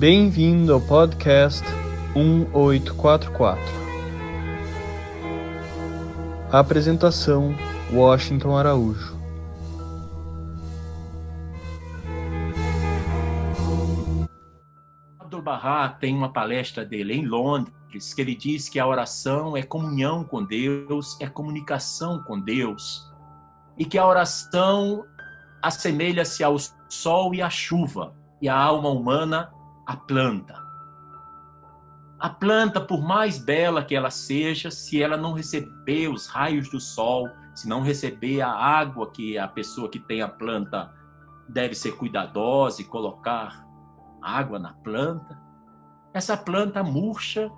Bem-vindo ao podcast 1844. A apresentação: Washington Araújo. Abdu'l-Bahá tem uma palestra dele em Londres, que ele diz que a oração é comunhão com Deus, é comunicação com Deus, e que a oração assemelha-se ao sol e à chuva, e a alma humana à planta. A planta, por mais bela que ela seja, se ela não receber os raios do sol, se não receber a água que a pessoa que tem a planta deve ser cuidadosa e colocar água na planta, essa planta murcha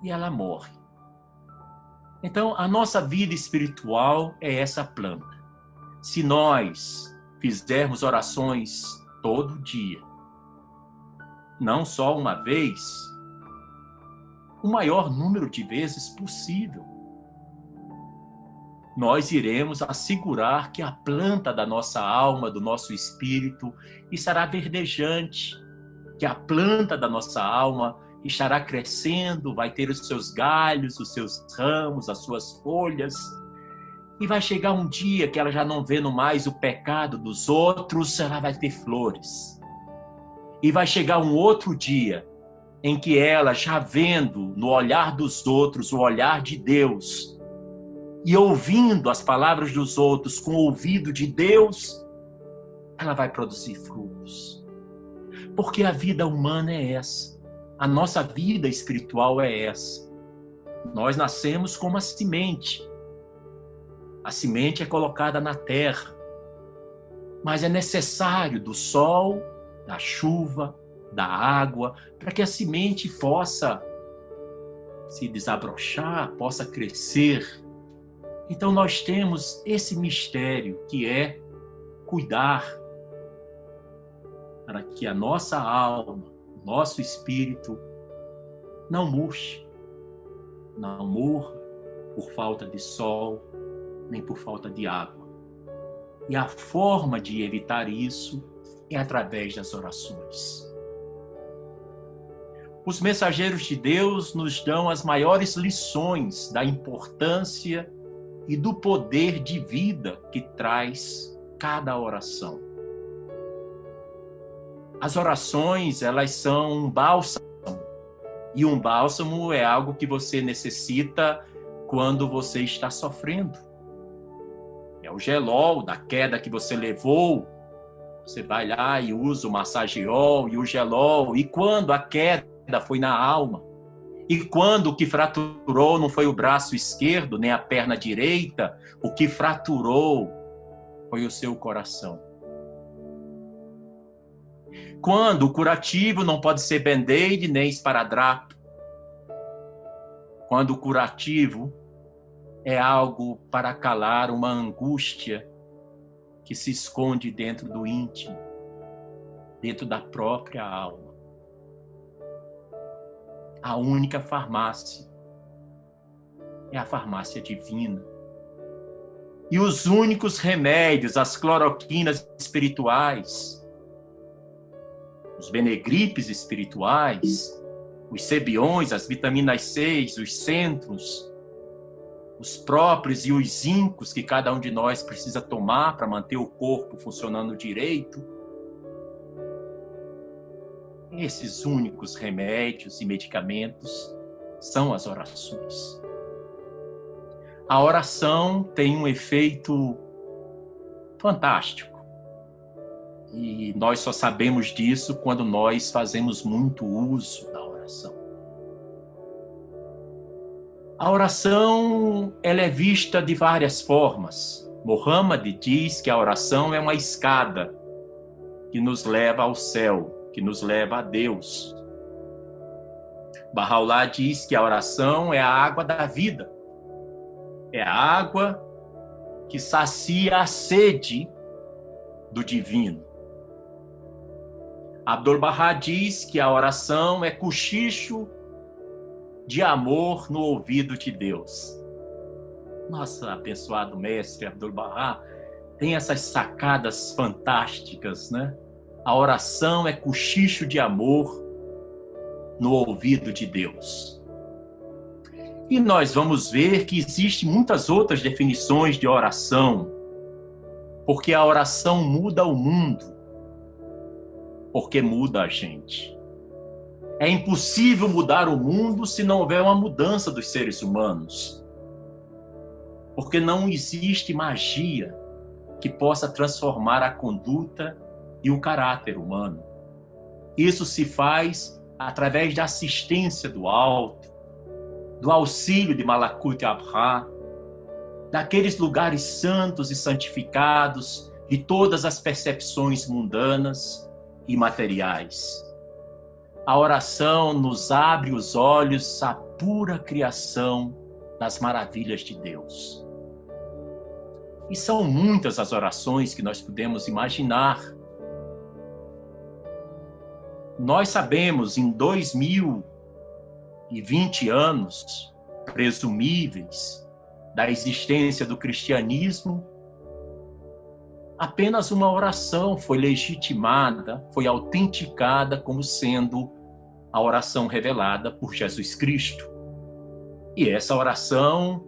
e ela morre. Então, a nossa vida espiritual é essa planta. Se nós fizermos orações todo dia, não só uma vez, o maior número de vezes possível, nós iremos assegurar que a planta da nossa alma, do nosso espírito, estará verdejante, que a planta da nossa alma estará crescendo, vai ter os seus galhos, os seus ramos, as suas folhas, e vai chegar um dia que ela já não vendo mais o pecado dos outros, ela vai ter flores. E vai chegar um outro dia em que ela, já vendo no olhar dos outros o olhar de Deus, e ouvindo as palavras dos outros com o ouvido de Deus, ela vai produzir frutos. Porque a vida humana é essa. A nossa vida espiritual é essa. Nós nascemos como uma semente. A semente é colocada na terra. Mas é necessário do sol, da chuva, da água, para que a semente possa se desabrochar, possa crescer. Então nós temos esse mistério que é cuidar para que a nossa alma, o nosso espírito não murche, não morra por falta de sol, nem por falta de água. E a forma de evitar isso é através das orações. Os mensageiros de Deus nos dão as maiores lições da importância e do poder de vida que traz cada oração. As orações, elas são um bálsamo. E um bálsamo é algo que você necessita quando você está sofrendo. É o gelol da queda que você levou. Você vai lá e usa o massageol e o gelol. E quando a queda foi na alma, e quando o que fraturou não foi o braço esquerdo, nem a perna direita, o que fraturou foi o seu coração. Quando o curativo não pode ser band-aid nem esparadrapo. Quando o curativo é algo para calar uma angústia que se esconde dentro do íntimo, dentro da própria alma. A única farmácia é a farmácia divina. E os únicos remédios, as cloroquinas espirituais, os benegripes espirituais, os cebiões, as vitaminas C, os centros, os próprios e os zincos que cada um de nós precisa tomar para manter o corpo funcionando direito. Esses únicos remédios e medicamentos são as orações. A oração tem um efeito fantástico. E nós só sabemos disso quando nós fazemos muito uso da oração. A oração, ela é vista de várias formas. Muhammad diz que a oração é uma escada que nos leva ao céu, que nos leva a Deus. Bahá'u'lláh diz que a oração é a água da vida. É a água que sacia a sede do divino. Abdu'l-Bahá diz que a oração é cochicho de amor no ouvido de Deus. Nosso abençoado mestre Abdu'l-Bahá tem essas sacadas fantásticas, né? A oração é cochicho de amor no ouvido de Deus. E nós vamos ver que existem muitas outras definições de oração, porque a oração muda o mundo, porque muda a gente. É impossível mudar o mundo se não houver uma mudança dos seres humanos, porque não existe magia que possa transformar a conduta e o caráter humano. Isso se faz através da assistência do alto, do auxílio de Malakut Abra, daqueles lugares santos e santificados de todas as percepções mundanas e materiais. A oração nos abre os olhos à pura criação das maravilhas de Deus. E são muitas as orações que nós podemos imaginar. Nós sabemos, em 2020 anos presumíveis da existência do cristianismo, apenas uma oração foi legitimada, foi autenticada como sendo a oração revelada por Jesus Cristo. E essa oração: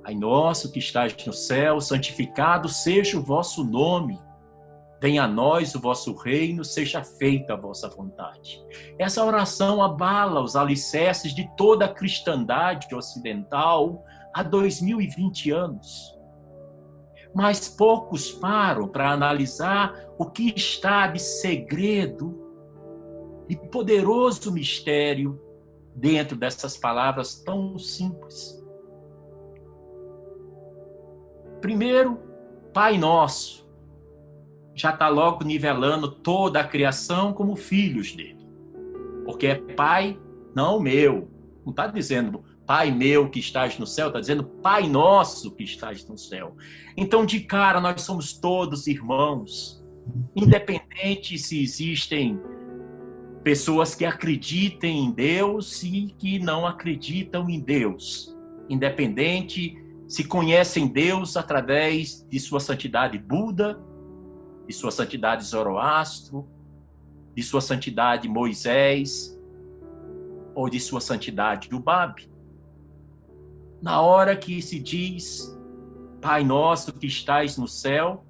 Pai nosso que estás no céu, santificado seja o vosso nome. Venha a nós o vosso reino, seja feita a vossa vontade. Essa oração abala os alicerces de toda a cristandade ocidental há 2020 anos. Mas poucos param para analisar o que está de segredo e poderoso mistério dentro dessas palavras tão simples. Primeiro, Pai Nosso já está logo nivelando toda a criação como filhos dele. Porque é Pai, não meu. Não está dizendo Pai meu que estás no céu, está dizendo Pai Nosso que estás no céu. Então, de cara, nós somos todos irmãos. Independente se existem pessoas que acreditem em Deus e que não acreditam em Deus. Independente se conhecem Deus através de sua santidade Buda, de sua santidade Zoroastro, de sua santidade Moisés, ou de sua santidade Ubab. Na hora que se diz, Pai nosso que estais no céu,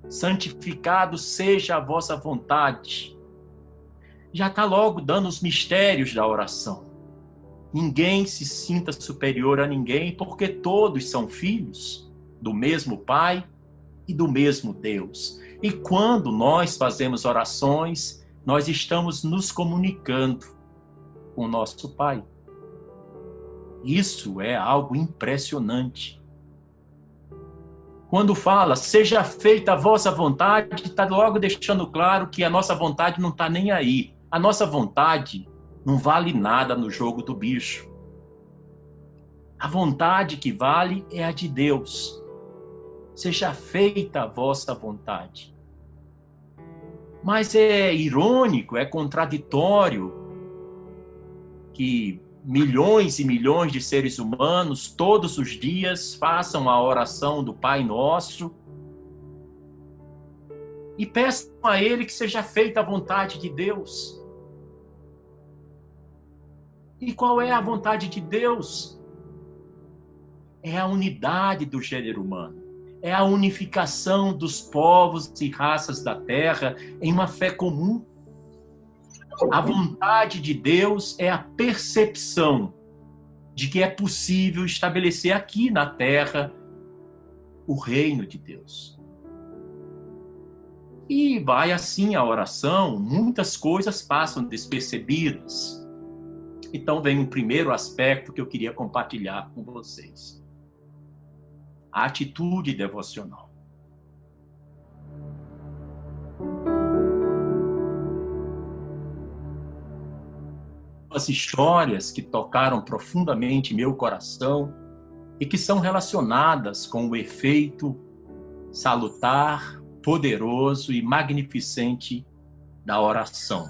santificado seja a vossa vontade, já está logo dando os mistérios da oração. Ninguém se sinta superior a ninguém, porque todos são filhos do mesmo Pai e do mesmo Deus. E quando nós fazemos orações, nós estamos nos comunicando com o nosso Pai. Isso é algo impressionante. Quando fala, seja feita a vossa vontade, está logo deixando claro que a nossa vontade não está nem aí. A nossa vontade não vale nada no jogo do bicho. A vontade que vale é a de Deus. Seja feita a vossa vontade. Mas é irônico, é contraditório que milhões e milhões de seres humanos todos os dias façam a oração do Pai Nosso e peçam a Ele que seja feita a vontade de Deus. E qual é a vontade de Deus? É a unidade do gênero humano. É a unificação dos povos e raças da Terra em uma fé comum. A vontade de Deus é a percepção de que é possível estabelecer aqui na Terra o reino de Deus. E vai assim a oração, muitas coisas passam despercebidas. Então vem um primeiro aspecto que eu queria compartilhar com vocês. A atitude devocional. As histórias que tocaram profundamente meu coração e que são relacionadas com o efeito salutar, poderoso e magnificente da oração.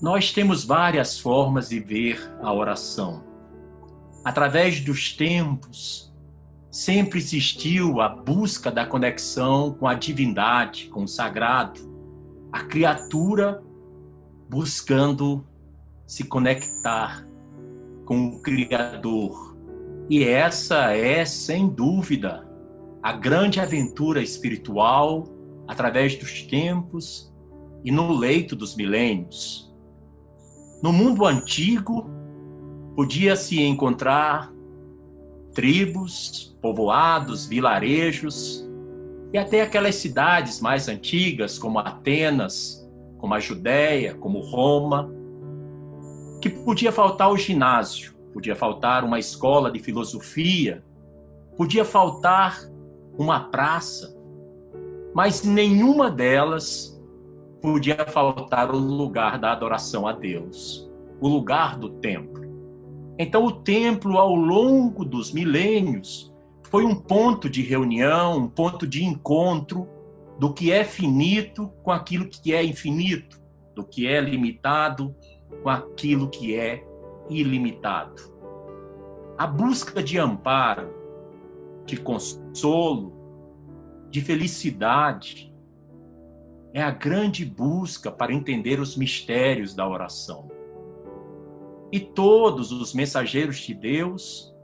Nós temos várias formas de ver a oração. Através dos tempos, sempre existiu a busca da conexão com a divindade, com o sagrado. A criatura buscando se conectar com o Criador. E essa é, sem dúvida, a grande aventura espiritual através dos tempos e no leito dos milênios. No mundo antigo, podia-se encontrar tribos, povoados, vilarejos e até aquelas cidades mais antigas, como Atenas, como a Judéia, como Roma, que podia faltar o ginásio, podia faltar uma escola de filosofia, podia faltar uma praça, mas nenhuma delas podia faltar o lugar da adoração a Deus, o lugar do templo. Então o templo, ao longo dos milênios, foi um ponto de reunião, um ponto de encontro do que é finito com aquilo que é infinito, do que é limitado com aquilo que é ilimitado. A busca de amparo, de consolo, de felicidade, é a grande busca para entender os mistérios da oração. E todos os mensageiros de Deus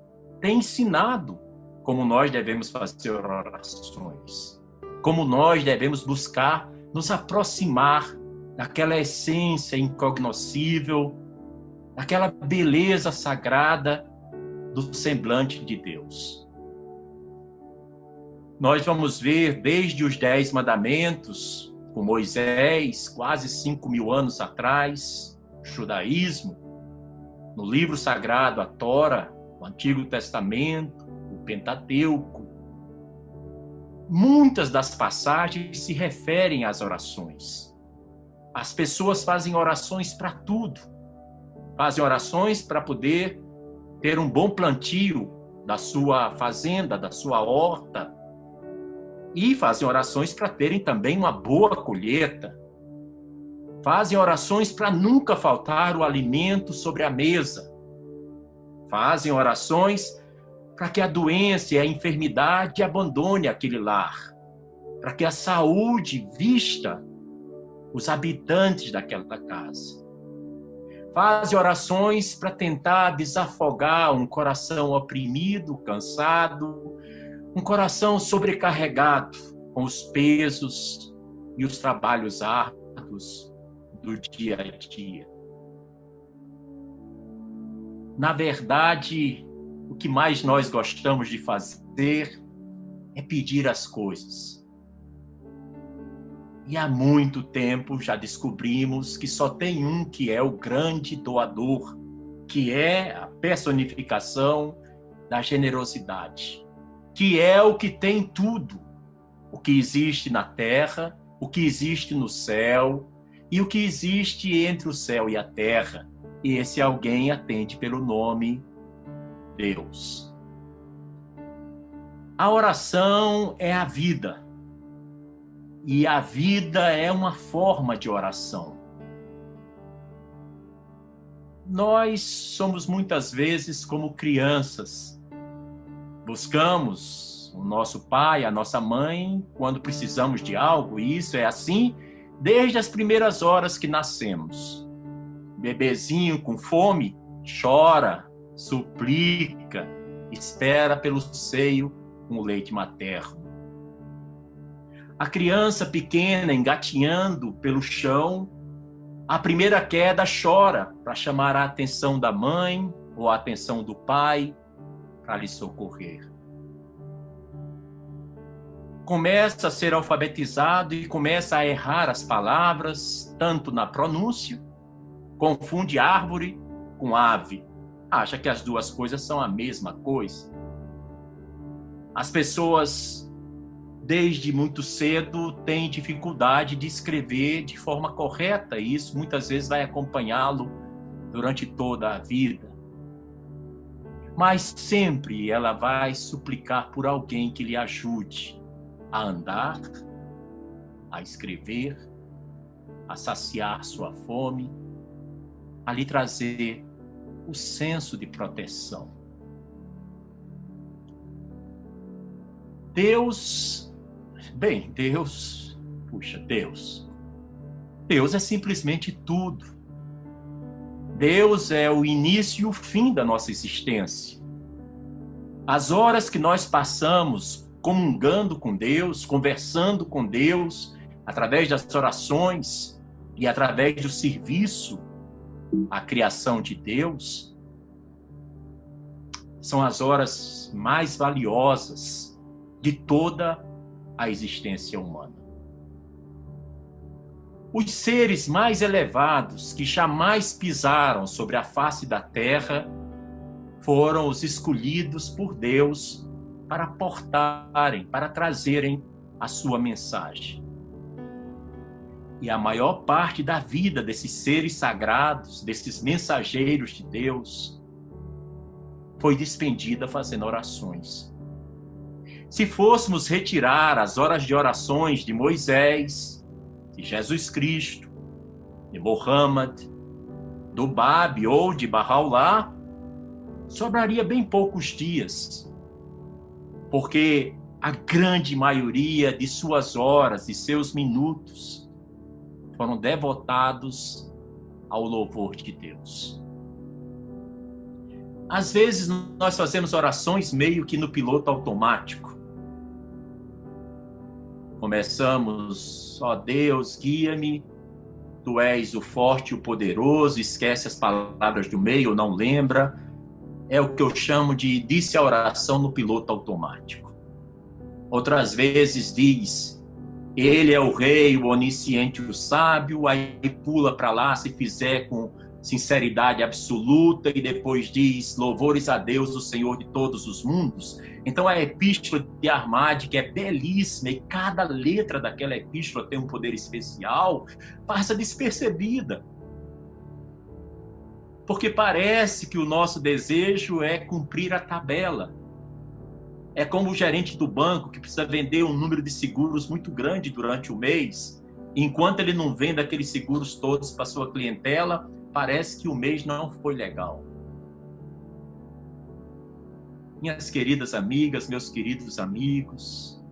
têm ensinado como nós devemos fazer orações, como nós devemos buscar nos aproximar daquela essência incognoscível, daquela beleza sagrada do semblante de Deus. Nós vamos ver desde os 10 mandamentos, com Moisés, quase 5.000 anos atrás, o judaísmo, no livro sagrado, a Tora, o Antigo Testamento, o Pentateuco. Muitas das passagens se referem às orações. As pessoas fazem orações para tudo. Fazem orações para poder ter um bom plantio da sua fazenda, da sua horta. E fazem orações para terem também uma boa colheita. Fazem orações para nunca faltar o alimento sobre a mesa. Fazem orações para que a doença e a enfermidade abandone aquele lar. Para que a saúde vista os habitantes daquela casa. Fazem orações para tentar desafogar um coração oprimido, cansado, um coração sobrecarregado com os pesos e os trabalhos árduos do dia a dia. Na verdade, o que mais nós gostamos de fazer é pedir as coisas. E há muito tempo já descobrimos que só tem um que é o grande doador, que é a personificação da generosidade, que é o que tem tudo, o que existe na terra, o que existe no céu e o que existe entre o céu e a terra. E esse alguém atende pelo nome Deus. A oração é a vida. E a vida é uma forma de oração. Nós somos muitas vezes como crianças. Buscamos o nosso pai, a nossa mãe, quando precisamos de algo. E isso é assim desde as primeiras horas que nascemos. Bebezinho com fome chora, suplica, espera pelo seio com o leite materno. A criança pequena engatinhando pelo chão, a primeira queda chora para chamar a atenção da mãe ou a atenção do pai para lhe socorrer. Começa a ser alfabetizado e começa a errar as palavras, tanto na pronúncia, confunde árvore com ave, acha que as duas coisas são a mesma coisa. As pessoas desde muito cedo tem dificuldade de escrever de forma correta, e isso muitas vezes vai acompanhá-lo durante toda a vida. Mas sempre ela vai suplicar por alguém que lhe ajude a andar, a escrever, a saciar sua fome, a lhe trazer o senso de proteção. Deus é simplesmente tudo. Deus é o início e o fim da nossa existência. As horas que nós passamos comungando com Deus, conversando com Deus, através das orações e através do serviço à criação de Deus, são as horas mais valiosas de toda a existência humana. Os seres mais elevados que jamais pisaram sobre a face da terra foram os escolhidos por Deus para portarem, para trazerem a sua mensagem. E a maior parte da vida desses seres sagrados, desses mensageiros de Deus, foi despendida fazendo orações. Se fôssemos retirar as horas de orações de Moisés, de Jesus Cristo, de Muhammad, do Bab ou de Bahá'u'lláh, sobraria bem poucos dias, porque a grande maioria de suas horas e seus minutos foram devotados ao louvor de Deus. Às vezes nós fazemos orações meio que no piloto automático. Começamos, ó Deus, guia-me, tu és o forte e o poderoso, esquece as palavras do meio, não lembra. É o que eu chamo de disse a oração no piloto automático. Outras vezes diz, ele é o rei, o onisciente, o sábio, aí pula para lá se fizer com sinceridade absoluta e depois diz, louvores a Deus, o Senhor de todos os mundos. Então a epístola de Ahmad, que é belíssima, e cada letra daquela epístola tem um poder especial, passa despercebida. Porque parece que o nosso desejo é cumprir a tabela. É como o gerente do banco que precisa vender um número de seguros muito grande durante o mês. Enquanto ele não vende aqueles seguros todos para sua clientela, parece que o mês não foi legal. Minhas queridas amigas, meus queridos amigos,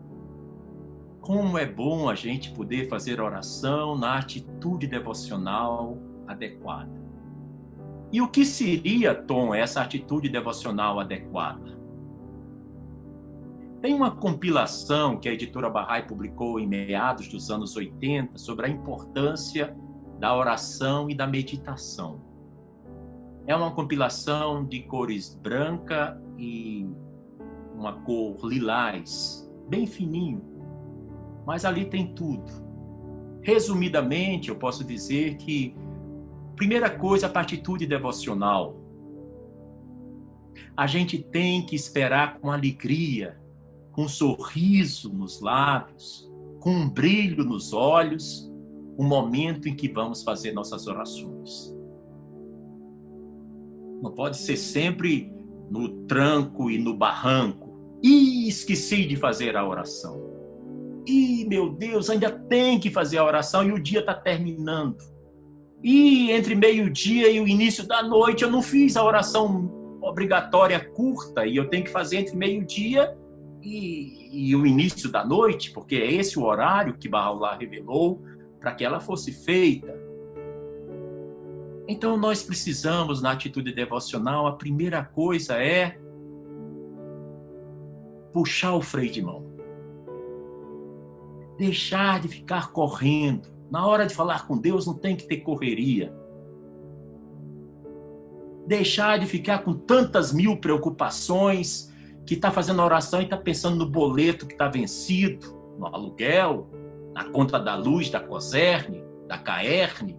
como é bom a gente poder fazer oração na atitude devocional adequada. E o que seria, Tom, essa atitude devocional adequada? Tem uma compilação que a editora Bahá'í publicou em meados dos anos 80 sobre a importância da oração e da meditação. É uma compilação de cores branca e uma cor lilás, bem fininho, mas ali tem tudo. Resumidamente, eu posso dizer que, primeira coisa, a atitude devocional. A gente tem que esperar com alegria, com um sorriso nos lábios, com um brilho nos olhos, o momento em que vamos fazer nossas orações. Não pode ser sempre no tranco e no barranco. Ih, esqueci de fazer a oração. Ih, meu Deus, ainda tem que fazer a oração e o dia está terminando. E entre meio-dia e o início da noite eu não fiz a oração obrigatória curta e eu tenho que fazer entre meio-dia e o início da noite, porque é esse o horário que Bahá'u'lláh revelou para que ela fosse feita. Então nós precisamos, na atitude devocional, a primeira coisa é puxar o freio de mão. Deixar de ficar correndo. Na hora de falar com Deus não tem que ter correria. Deixar de ficar com tantas mil preocupações, que está fazendo a oração e está pensando no boleto que está vencido, no aluguel, na conta da luz, da Coserne, da Caerne,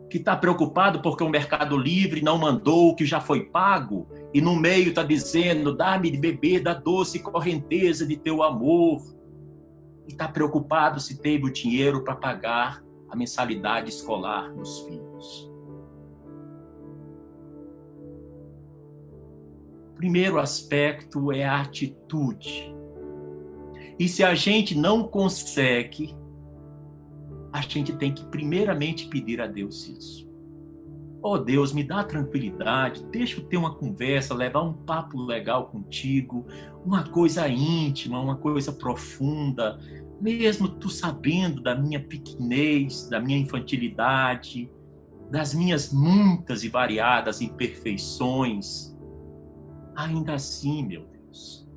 que está preocupado porque o Mercado Livre não mandou o que já foi pago e no meio está dizendo, dá-me de beber da doce correnteza de teu amor. E está preocupado se teve o dinheiro para pagar a mensalidade escolar dos filhos. Primeiro aspecto é a atitude. E se a gente não consegue, a gente tem que primeiramente pedir a Deus isso. Oh Deus, me dá tranquilidade, deixa eu ter uma conversa, levar um papo legal contigo, uma coisa íntima, uma coisa profunda, mesmo tu sabendo da minha pequenez, da minha infantilidade, das minhas muitas e variadas imperfeições, ainda assim, meu Deus,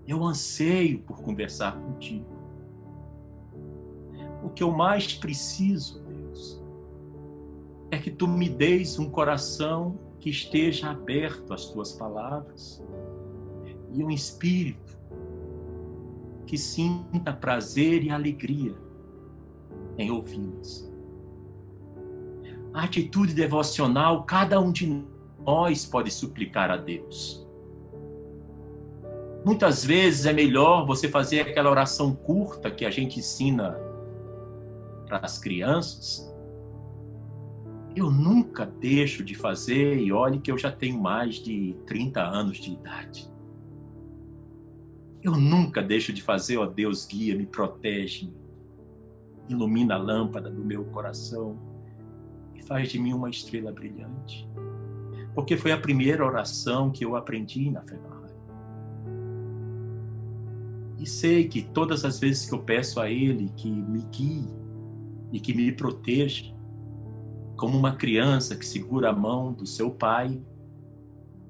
eu anseio por conversar contigo. O que eu mais preciso, Deus, é que tu me deis um coração que esteja aberto às tuas palavras e um espírito que sinta prazer e alegria em ouvi-las. A atitude devocional, cada um de nós pode suplicar a Deus. Muitas vezes é melhor você fazer aquela oração curta que a gente ensina para as crianças. Eu nunca deixo de fazer, e olhe que eu já tenho mais de 30 anos de idade. Eu nunca deixo de fazer, ó Deus, guia, me protege, ilumina a lâmpada do meu coração e faz de mim uma estrela brilhante. Porque foi a primeira oração que eu aprendi na Fé na Raia. E sei que todas as vezes que eu peço a Ele que me guie e que me proteja, como uma criança que segura a mão do seu pai,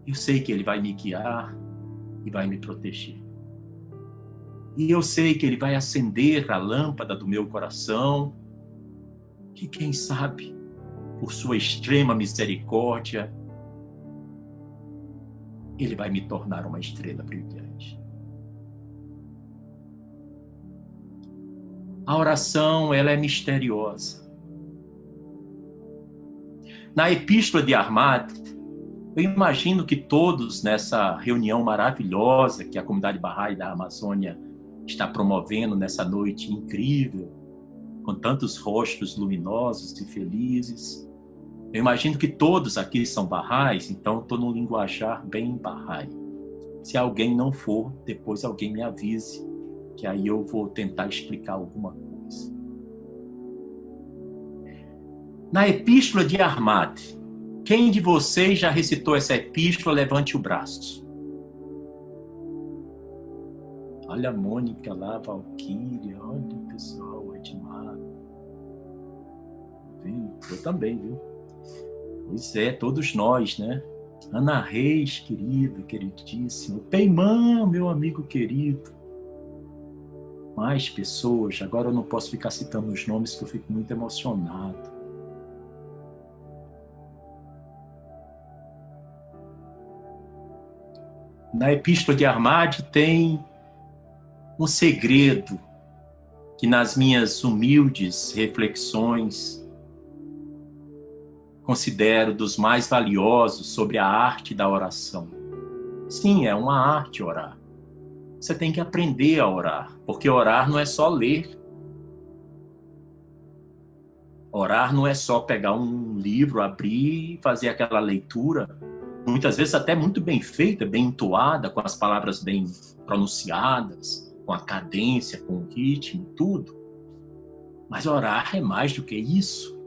eu sei que Ele vai me guiar e vai me proteger. E eu sei que Ele vai acender a lâmpada do meu coração, que quem sabe, por sua extrema misericórdia, Ele vai me tornar uma estrela brilhante. A oração, ela é misteriosa. Na Epístola de Ahmad, eu imagino que todos nessa reunião maravilhosa que a comunidade Bahá'í da Amazônia está promovendo nessa noite incrível, com tantos rostos luminosos e felizes, eu imagino que todos aqui são Bahá'ís, então estou num linguajar bem Bahá'í. Se alguém não for, depois alguém me avise, que aí eu vou tentar explicar alguma coisa. Na Epístola de Ahmad, quem de vocês já recitou essa epístola, levante o braço. Olha a Mônica lá, a Valquíria, olha o pessoal, o Edmar. Eu também, viu? Pois é, todos nós, né? Ana Reis, querido, queridíssimo. Peimã, meu amigo querido. Mais pessoas, agora eu não posso ficar citando os nomes, que eu fico muito emocionado. Na Epístola de Ahmad tem um segredo que nas minhas humildes reflexões considero dos mais valiosos sobre a arte da oração. Sim, é uma arte orar. Você tem que aprender a orar, porque orar não é só ler. Orar não é só pegar um livro, abrir e fazer aquela leitura, muitas vezes até muito bem feita, bem entoada, com as palavras bem pronunciadas, com a cadência, com o ritmo, tudo. Mas orar é mais do que isso.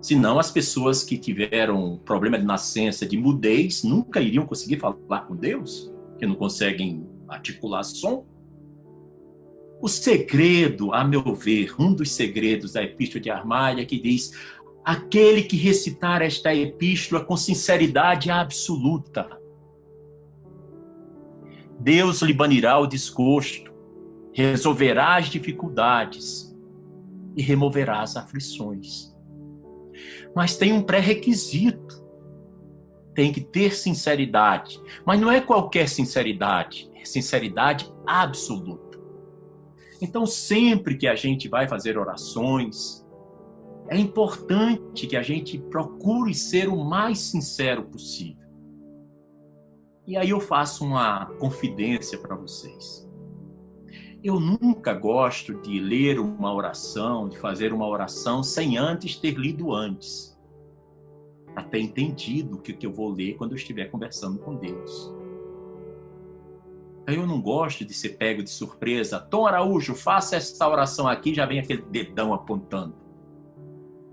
Senão as pessoas que tiveram problema de nascença, de mudez, nunca iriam conseguir falar com Deus, que não conseguem articular som. O segredo, a meu ver, um dos segredos da Epístola de Ahmad é que diz: aquele que recitar esta epístola com sinceridade absoluta, Deus lhe banirá o desgosto, resolverá as dificuldades e removerá as aflições. Mas tem um pré-requisito. Tem que ter sinceridade. Mas não é qualquer sinceridade, é sinceridade absoluta. Então, sempre que a gente vai fazer orações, é importante que a gente procure ser o mais sincero possível. E aí eu faço uma confidência para vocês. Eu nunca gosto de ler uma oração, de fazer uma oração sem antes ter lido antes. Para ter entendido o que eu vou ler quando eu estiver conversando com Deus. Eu não gosto de ser pego de surpresa. Tom Araújo, faça essa oração aqui, já vem aquele dedão apontando.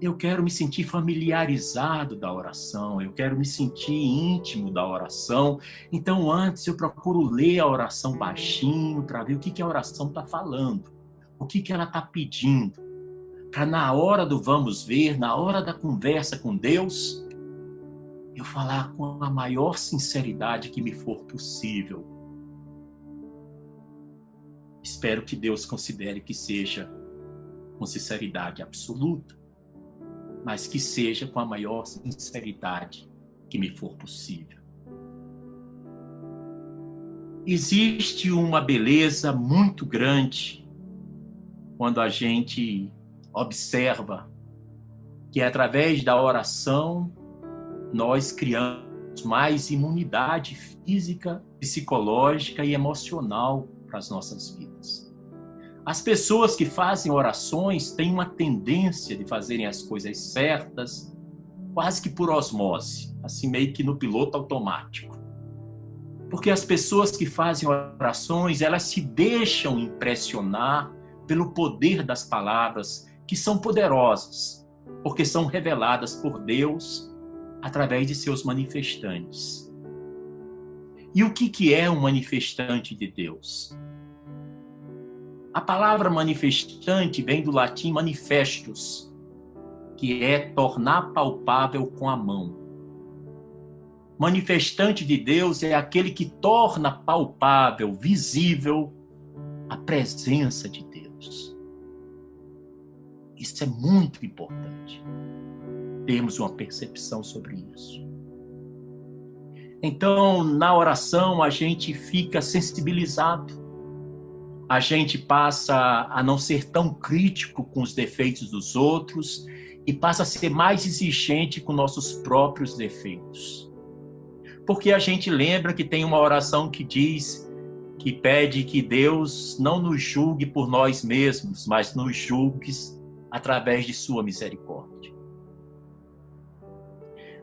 Eu quero me sentir familiarizado da oração, eu quero me sentir íntimo da oração. Então, antes eu procuro ler a oração baixinho para ver o que a oração está falando, o que ela está pedindo, para na hora do vamos ver, na hora da conversa com Deus, eu falar com a maior sinceridade que me for possível. Espero que Deus considere que seja com sinceridade absoluta, mas que seja com a maior sinceridade que me for possível. Existe uma beleza muito grande quando a gente observa que através da oração nós criamos mais imunidade física, psicológica e emocional para as nossas vidas. As pessoas que fazem orações têm uma tendência de fazerem as coisas certas, quase que por osmose, assim meio que no piloto automático. Porque as pessoas que fazem orações, elas se deixam impressionar pelo poder das palavras, que são poderosas, porque são reveladas por Deus através de seus manifestantes. E o que é um manifestante de Deus? A palavra manifestante vem do latim manifestus, que é tornar palpável com a mão. Manifestante de Deus é aquele que torna palpável, visível, a presença de Deus. Isso é muito importante. Termos uma percepção sobre isso. Então, na oração, a gente fica sensibilizado. A gente passa a não ser tão crítico com os defeitos dos outros e passa a ser mais exigente com nossos próprios defeitos. Porque a gente lembra que tem uma oração que diz, que pede que Deus não nos julgue por nós mesmos, mas nos julgue através de sua misericórdia.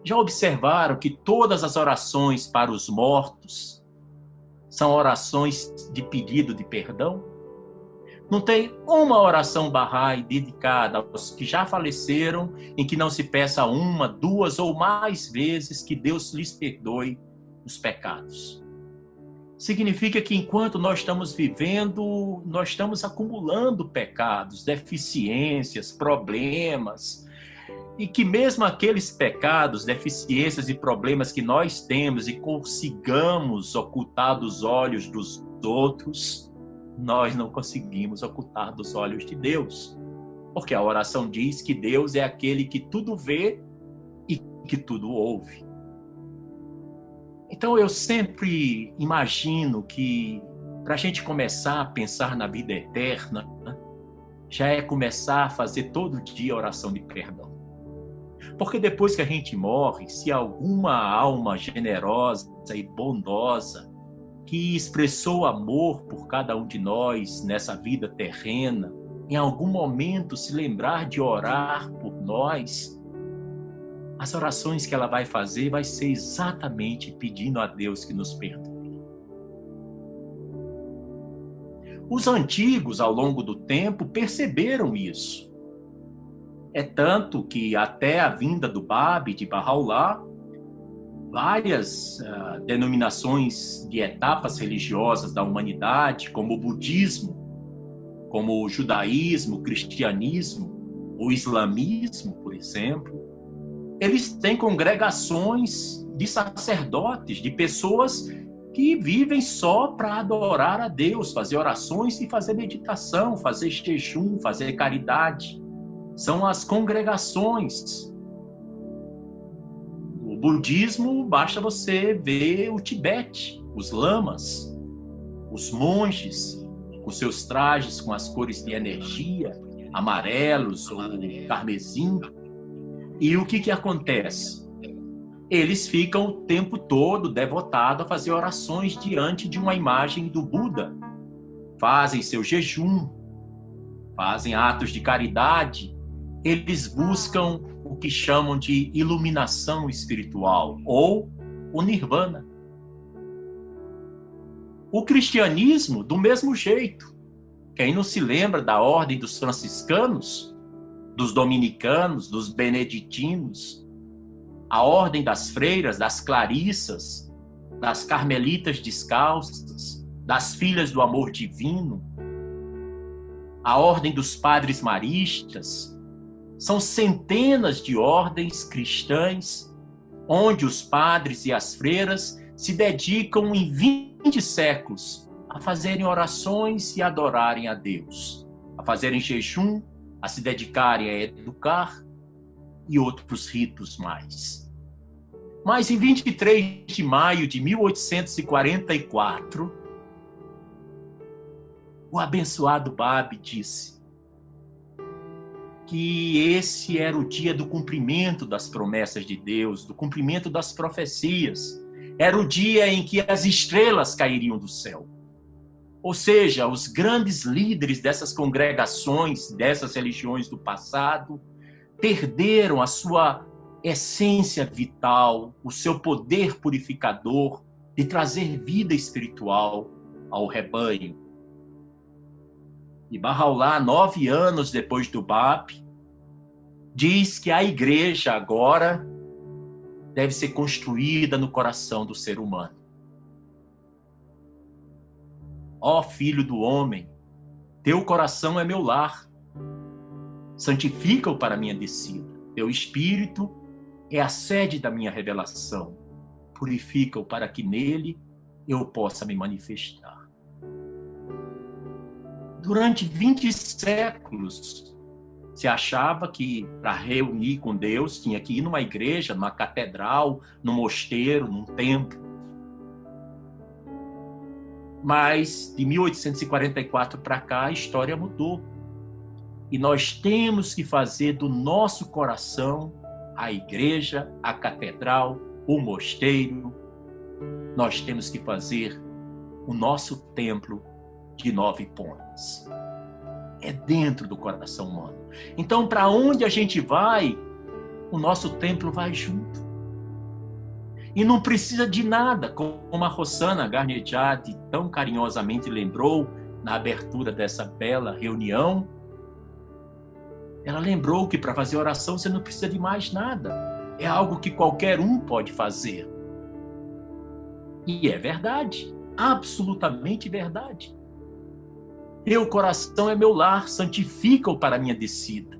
Já observaram que todas as orações para os mortos são orações de pedido de perdão? Não tem uma oração Bahá'í dedicada aos que já faleceram em que não se peça uma, duas ou mais vezes que Deus lhes perdoe os pecados. Significa que enquanto nós estamos vivendo, nós estamos acumulando pecados, deficiências, problemas, e que mesmo aqueles pecados, deficiências e problemas que nós temos e consigamos ocultar dos olhos dos outros, nós não conseguimos ocultar dos olhos de Deus. Porque a oração diz que Deus é aquele que tudo vê e que tudo ouve. Então eu sempre imagino que para a gente começar a pensar na vida eterna, já é começar a fazer todo dia oração de perdão. Porque depois que a gente morre, se alguma alma generosa e bondosa que expressou amor por cada um de nós nessa vida terrena, em algum momento se lembrar de orar por nós, as orações que ela vai fazer vai ser exatamente pedindo a Deus que nos perdoe. Os antigos, ao longo do tempo, perceberam isso. É tanto que até a vinda do Báb, de Bahá'u'lláh, várias denominações de etapas religiosas da humanidade, como o budismo, como o judaísmo, o cristianismo, o islamismo, por exemplo, eles têm congregações de sacerdotes, de pessoas que vivem só para adorar a Deus, fazer orações e fazer meditação, fazer jejum, fazer caridade. São as congregações. O budismo, basta você ver o Tibete, os lamas, os monges, com seus trajes com as cores de energia, amarelos ou carmesim. E o que acontece? Eles ficam o tempo todo devotados a fazer orações diante de uma imagem do Buda. Fazem seu jejum, fazem atos de caridade. Eles buscam o que chamam de iluminação espiritual, ou o nirvana. O cristianismo, do mesmo jeito. Quem não se lembra da ordem dos franciscanos, dos dominicanos, dos beneditinos, a ordem das freiras, das clarissas, das carmelitas descalças, das filhas do amor divino, a ordem dos padres maristas, São centenas de ordens cristãs, onde os padres e as freiras se dedicam em 20 séculos a fazerem orações e adorarem a Deus, a fazerem jejum, a se dedicarem a educar e outros ritos mais. Mas em 23 de maio de 1844, o abençoado Babi disse que esse era o dia do cumprimento das promessas de Deus, do cumprimento das profecias. Era o dia em que as estrelas cairiam do céu. Ou seja, os grandes líderes dessas congregações, dessas religiões do passado, perderam a sua essência vital, o seu poder purificador de trazer vida espiritual ao rebanho. E Bahá'u'lláh, 9 anos depois do Babi, diz que a igreja agora deve ser construída no coração do ser humano. Ó filho do homem, teu coração é meu lar. Santifica-o para a minha descida. Teu espírito é a sede da minha revelação. Purifica-o para que nele eu possa me manifestar. Durante 20 séculos, se achava que para reunir com Deus tinha que ir numa igreja, numa catedral, num mosteiro, num templo. Mas de 1844 para cá a história mudou. E nós temos que fazer do nosso coração a igreja, a catedral, o mosteiro. Nós temos que fazer o nosso templo de 9 pontas. É dentro do coração humano. Então, para onde a gente vai, o nosso templo vai junto. E não precisa de nada, como a Rosana Garnier-Jade tão carinhosamente lembrou na abertura dessa bela reunião. Ela lembrou que para fazer oração você não precisa de mais nada. É algo que qualquer um pode fazer. E é verdade, absolutamente verdade. Teu coração é meu lar, santifica-o para a minha descida.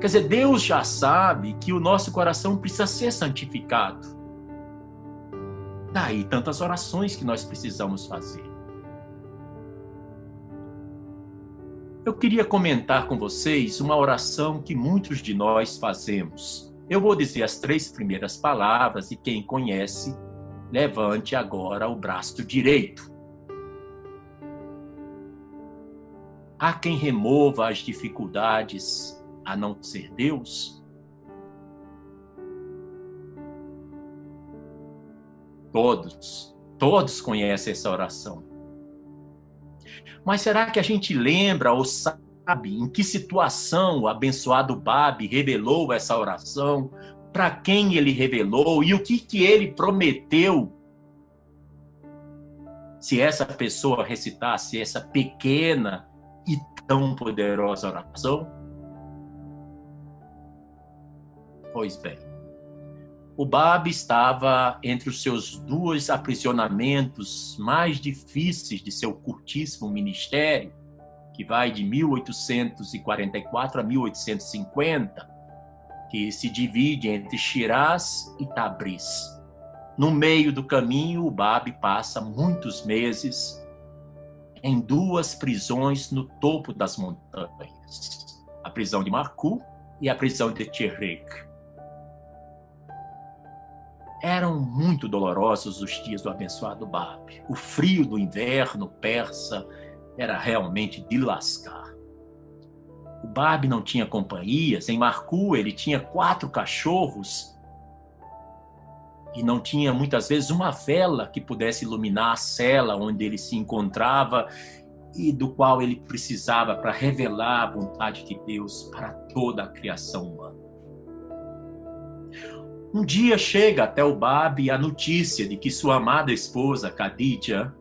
Quer dizer, Deus já sabe que o nosso coração precisa ser santificado. Daí tantas orações que nós precisamos fazer. Eu queria comentar com vocês uma oração que muitos de nós fazemos. Eu vou dizer as 3 primeiras palavras e quem conhece, levante agora o braço direito. Há quem remova as dificuldades a não ser Deus? Todos conhecem essa oração. Mas será que a gente lembra ou sabe em que situação o abençoado Babi revelou essa oração? Para quem ele revelou e o que ele prometeu? Se essa pessoa recitasse essa pequena e tão poderosa oração? Pois bem, o Babi estava entre os seus 2 aprisionamentos mais difíceis de seu curtíssimo ministério, que vai de 1844 a 1850, que se divide entre Shiraz e Tabriz. No meio do caminho, o Babi passa muitos meses em 2 prisões no topo das montanhas, a prisão de Marcou e a prisão de Tirek. Eram muito dolorosos os dias do abençoado Babi. O frio do inverno persa era realmente de lascar. O Babi não tinha companhias. Em Marcou ele tinha 4 cachorros e não tinha muitas vezes uma vela que pudesse iluminar a cela onde ele se encontrava e do qual ele precisava para revelar a vontade de Deus para toda a criação humana. Um dia chega até o Babi a notícia de que sua amada esposa, Khadija,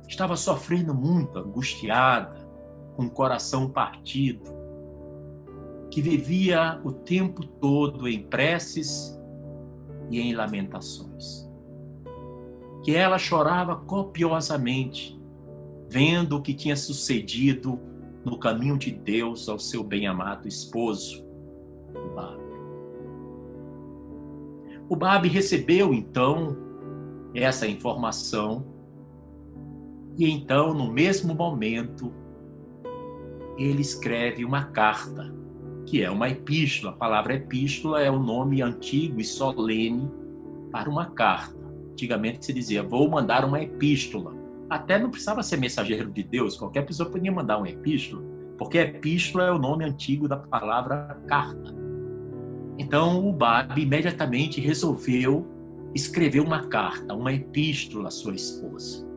estava sofrendo muito, angustiada, com o coração partido, que vivia o tempo todo em preces e em lamentações. Que ela chorava copiosamente, vendo o que tinha sucedido no caminho de Deus ao seu bem-amado esposo, o Babi. O Babi recebeu, então, essa informação e, então, no mesmo momento, ele escreve uma carta, que é uma epístola. A palavra epístola é o nome antigo e solene para uma carta. Antigamente se dizia, vou mandar uma epístola. Até não precisava ser mensageiro de Deus, qualquer pessoa podia mandar uma epístola, porque epístola é o nome antigo da palavra carta. Então o Babi imediatamente resolveu escrever uma carta, uma epístola à sua esposa.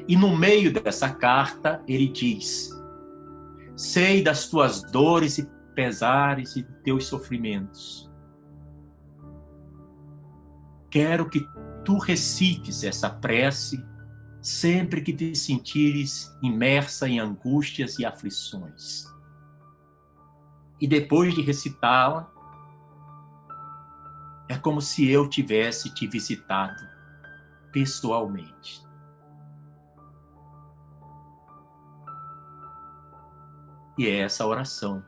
E no meio dessa carta ele diz: sei das tuas dores e pesares e teus sofrimentos. Quero que tu recites essa prece sempre que te sentires imersa em angústias e aflições. E depois de recitá-la, é como se eu tivesse te visitado pessoalmente. E é essa oração.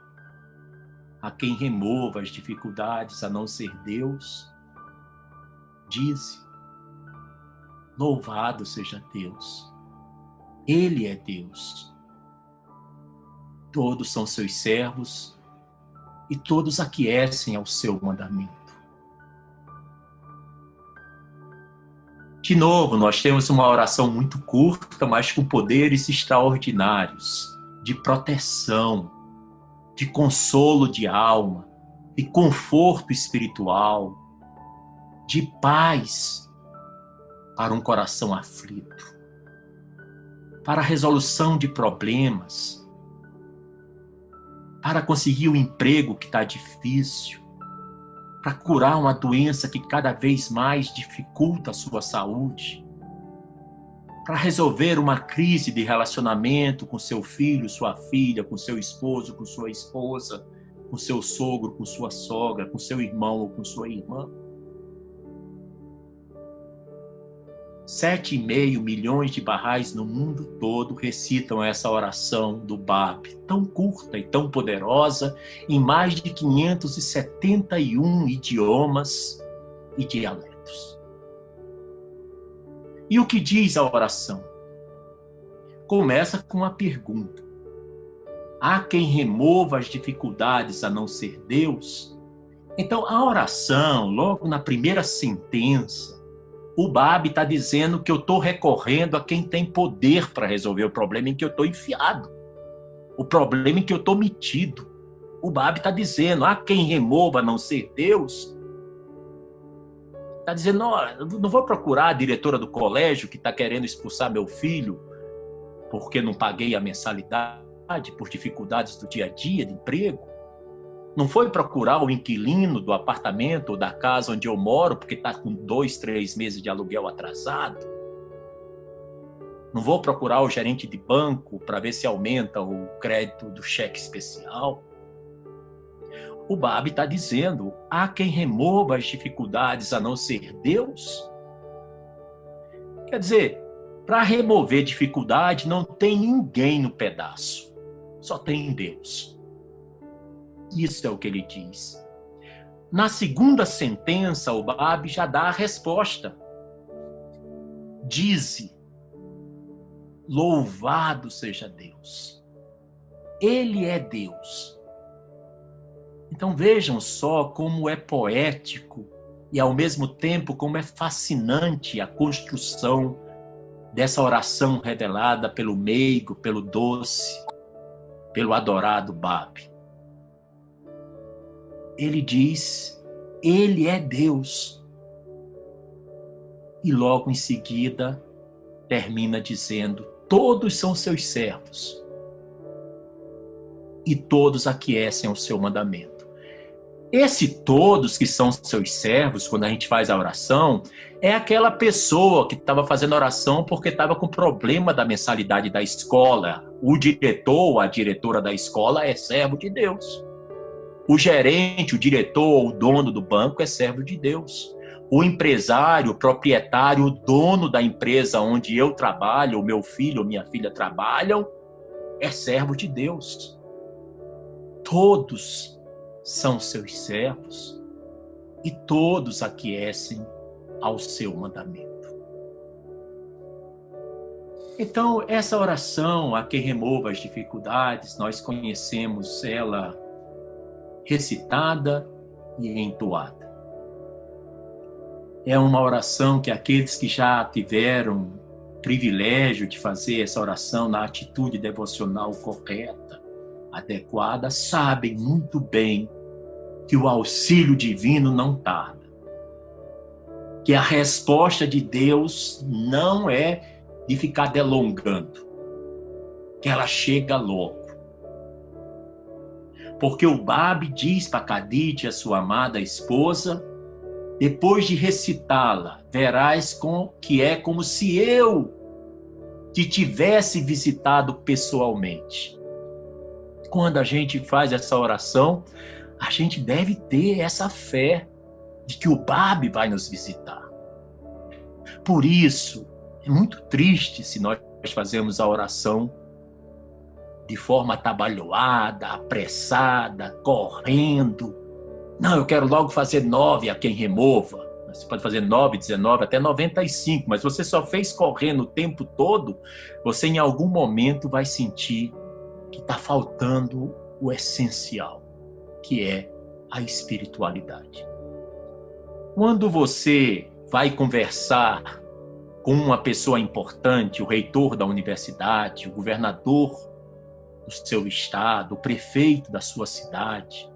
A quem remova as dificuldades a não ser Deus, dize: louvado seja Deus. Ele é Deus. Todos são seus servos e todos aquecem ao seu mandamento. De novo, nós temos uma oração muito curta, mas com poderes extraordinários de proteção, de consolo de alma, de conforto espiritual, de paz para um coração aflito, para a resolução de problemas, para conseguir um emprego que está difícil, para curar uma doença que cada vez mais dificulta a sua saúde, para resolver uma crise de relacionamento com seu filho, sua filha, com seu esposo, com sua esposa, com seu sogro, com sua sogra, com seu irmão ou com sua irmã. 7,5 milhões de barrais no mundo todo recitam essa oração do Babi, tão curta e tão poderosa, em mais de 571 idiomas e dialetos. E o que diz a oração? Começa com uma pergunta. Há quem remova as dificuldades a não ser Deus? Então, a oração, logo na primeira sentença, o Babi está dizendo que eu estou recorrendo a quem tem poder para resolver o problema em que eu estou enfiado, o problema em que eu estou metido. O Babi está dizendo, há quem remova a não ser Deus? Está dizendo, não vou procurar a diretora do colégio que está querendo expulsar meu filho porque não paguei a mensalidade por dificuldades do dia a dia de emprego. Não foi procurar o inquilino do apartamento ou da casa onde eu moro porque está com 2, 3 meses de aluguel atrasado. Não vou procurar o gerente de banco para ver se aumenta o crédito do cheque especial. O Babi está dizendo, há quem remova as dificuldades a não ser Deus? Quer dizer, para remover dificuldade não tem ninguém no pedaço, só tem Deus. Isso é o que ele diz. Na segunda sentença, o Babi já dá a resposta. Dize, louvado seja Deus. Ele é Deus. Então vejam só como é poético e ao mesmo tempo como é fascinante a construção dessa oração revelada pelo meigo, pelo doce, pelo adorado Babi. Ele diz, ele é Deus. E logo em seguida termina dizendo, todos são seus servos e todos aquecem ao seu mandamento. Esse todos que são seus servos, quando a gente faz a oração, é aquela pessoa que estava fazendo oração porque estava com problema da mensalidade da escola. O diretor ou a diretora da escola é servo de Deus. O gerente, o diretor, o dono do banco é servo de Deus. O empresário, o proprietário, o dono da empresa onde eu trabalho, o meu filho ou minha filha trabalham, é servo de Deus. Todos são seus servos e todos aquecem ao seu mandamento. Então, essa oração, a quem remova as dificuldades, nós conhecemos ela recitada e entoada. É uma oração que aqueles que já tiveram privilégio de fazer essa oração na atitude devocional correta, adequada, sabem muito bem que o auxílio divino não tarda. Que a resposta de Deus não é de ficar delongando, que ela chega logo. Porque o Babi diz para Kadit, a sua amada esposa, depois de recitá-la, verás que é como se eu te tivesse visitado pessoalmente. Quando a gente faz essa oração, a gente deve ter essa fé de que o Babi vai nos visitar. Por isso, é muito triste se nós fazemos a oração de forma atabalhoada, apressada, correndo. Não, eu quero logo fazer 9 a quem remova. Você pode fazer 9, 19, até 95, mas você só fez correndo o tempo todo, você em algum momento vai sentir que está faltando o essencial, que é a espiritualidade. Quando você vai conversar com uma pessoa importante, o reitor da universidade, o governador do seu estado, o prefeito da sua cidade,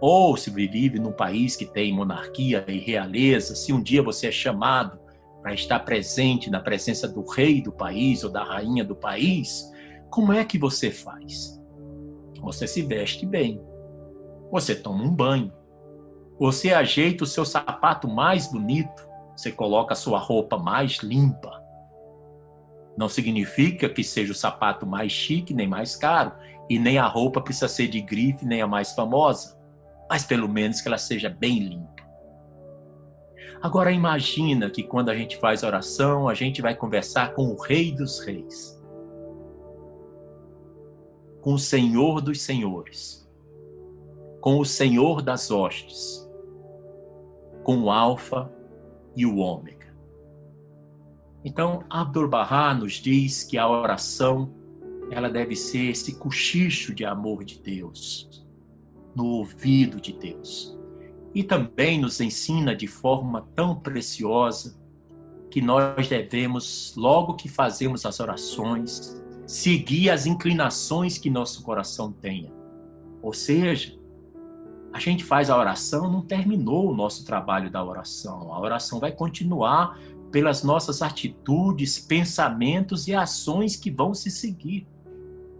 ou se vive num país que tem monarquia e realeza, se um dia você é chamado para estar presente na presença do rei do país ou da rainha do país, como é que você faz? Você se veste bem, você toma um banho, você ajeita o seu sapato mais bonito, você coloca a sua roupa mais limpa. Não significa que seja o sapato mais chique nem mais caro, e nem a roupa precisa ser de grife nem a mais famosa, mas pelo menos que ela seja bem limpa. Agora imagina que quando a gente faz oração, a gente vai conversar com o Rei dos Reis, com o Senhor dos Senhores, com o Senhor das Hostes, com o Alfa e o Ômega. Então, Abdu'l-Bahá nos diz que a oração ela deve ser esse cochicho de amor de Deus, no ouvido de Deus. E também nos ensina de forma tão preciosa que nós devemos, logo que fazemos as orações, seguir as inclinações que nosso coração tenha. Ou seja, a gente faz a oração, não terminou o nosso trabalho da oração. A oração vai continuar pelas nossas atitudes, pensamentos e ações que vão se seguir.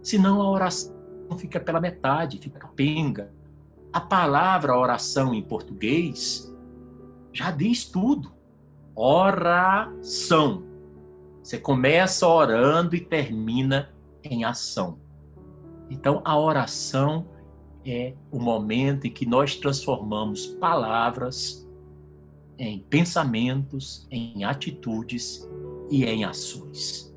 Senão a oração fica pela metade, fica capenga. A palavra oração em português já diz tudo. Oração. Você começa orando e termina em ação. Então, a oração é o momento em que nós transformamos palavras em pensamentos, em atitudes e em ações.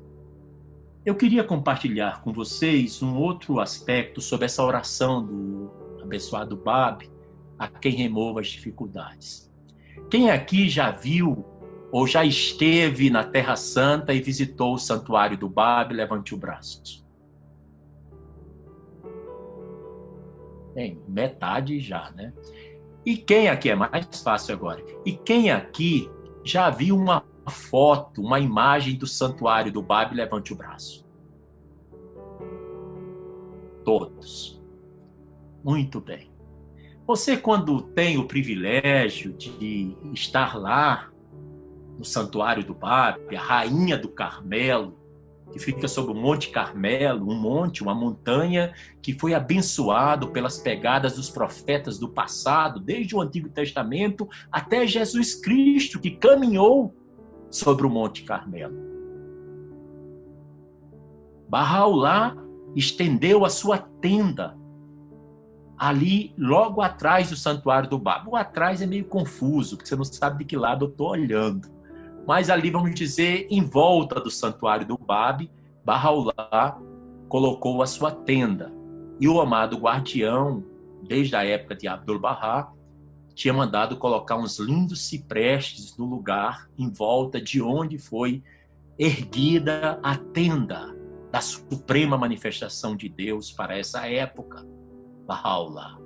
Eu queria compartilhar com vocês um outro aspecto sobre essa oração do abençoado Babi, a quem remova as dificuldades. Quem aqui já viu ou já esteve na Terra Santa e visitou o santuário do Babi? Levante o braço. Bem, metade já, né? E quem aqui, é mais fácil agora, e quem aqui já viu uma foto, uma imagem do santuário do Babi? Levante o braço. Todos. Muito bem. Você, quando tem o privilégio de estar lá no santuário do Babi, a rainha do Carmelo, que fica sobre o Monte Carmelo, um monte, uma montanha que foi abençoado pelas pegadas dos profetas do passado, desde o Antigo Testamento até Jesus Cristo, que caminhou sobre o Monte Carmelo. Bahá'u'lláh estendeu a sua tenda ali, logo atrás do santuário do Babi. O atrás é meio confuso, porque você não sabe de que lado eu estou olhando. Mas ali, vamos dizer, em volta do santuário do Babi, Bahá'u'lláh colocou a sua tenda. E o amado guardião, desde a época de Abdu'l-Bahá, tinha mandado colocar uns lindos ciprestes no lugar em volta de onde foi erguida a tenda da suprema manifestação de Deus para essa época, Bahá'u'lláh.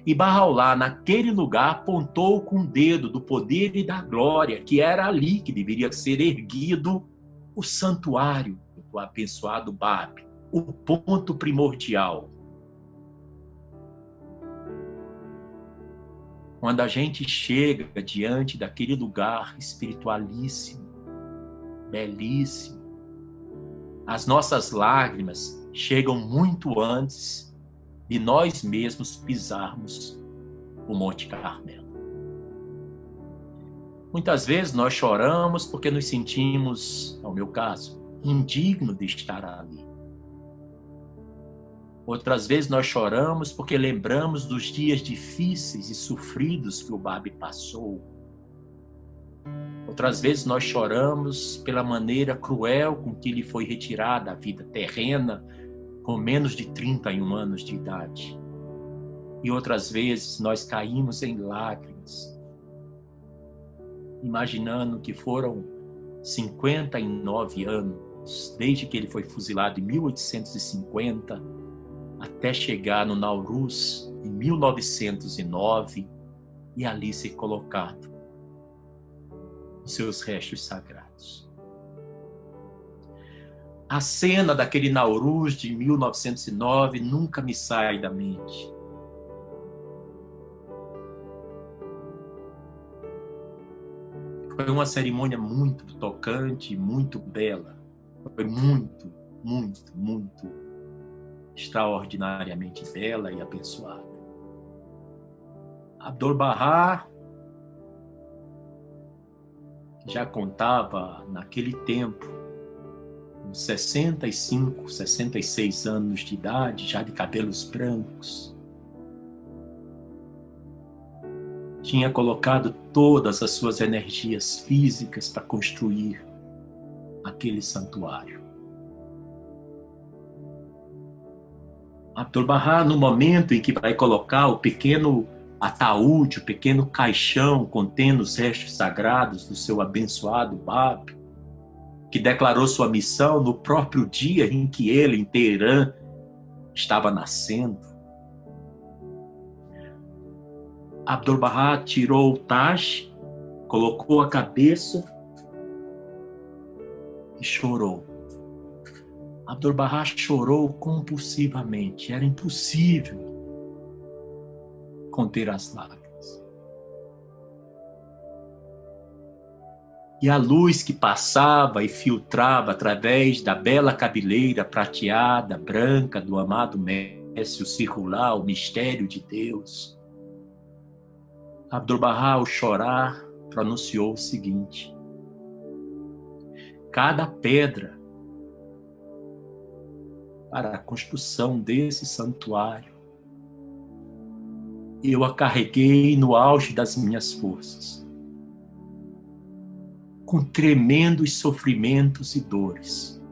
E Bahá'u'lláh, naquele lugar, apontou com o dedo do poder e da glória, que era ali que deveria ser erguido o santuário do abençoado Báb, o ponto primordial. Quando a gente chega diante daquele lugar espiritualíssimo, belíssimo, as nossas lágrimas chegam muito antes de nós mesmos pisarmos o Monte Carmelo. Muitas vezes nós choramos porque nos sentimos, no meu caso, indignos de estar ali. Outras vezes nós choramos porque lembramos dos dias difíceis e sofridos que o Báb passou. Outras vezes nós choramos pela maneira cruel com que lhe foi retirada a vida terrena, com menos de 31 anos de idade. E outras vezes nós caímos em lágrimas, imaginando que foram 59 anos, desde que ele foi fuzilado em 1850, até chegar no Nauruz, em 1909, e ali ser colocado os seus restos sagrados. A cena daquele Nauruz de 1909 nunca me sai da mente. Foi uma cerimônia muito tocante, muito bela. Foi muito, muito, muito extraordinariamente bela e abençoada. Abdu'l-Bahá já contava naquele tempo, com 65, 66 anos de idade, já de cabelos brancos. Tinha colocado todas as suas energias físicas para construir aquele santuário. Abdu'l-Bahá, no momento em que vai colocar o pequeno ataúde, o pequeno caixão contendo os restos sagrados do seu abençoado Báb, que declarou sua missão no próprio dia em que ele, em Teherã, estava nascendo. Abdu'l-Bahá tirou o Taj, colocou a cabeça e chorou. Abdu'l-Bahá chorou compulsivamente. Era impossível conter as lágrimas. E a luz que passava e filtrava através da bela cabeleira prateada, branca do amado Mestre, o circular, o mistério de Deus. Abdu'l-Bahá, ao chorar, pronunciou o seguinte: cada pedra para a construção desse santuário, eu a carreguei no auge das minhas forças, com tremendos sofrimentos e dores.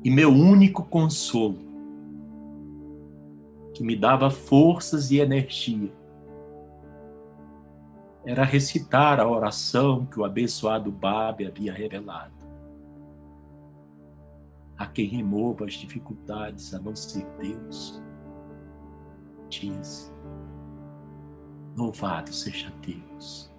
E meu único consolo, que me dava forças e energia, era recitar a oração que o abençoado Báb havia revelado. A quem remova as dificuldades a não ser Deus, diz: louvado seja Deus.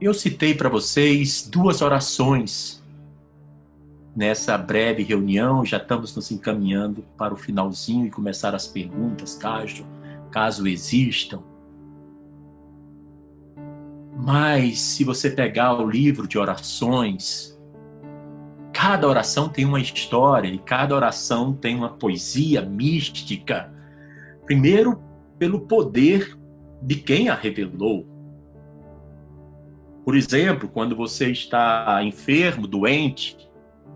Eu citei para vocês duas orações nessa breve reunião. Já estamos nos encaminhando para o finalzinho e começar as perguntas, caso existam. Mas se você pegar o livro de orações, cada oração tem uma história e cada oração tem uma poesia mística. Primeiro, pelo poder de quem a revelou. Por exemplo, quando você está enfermo, doente,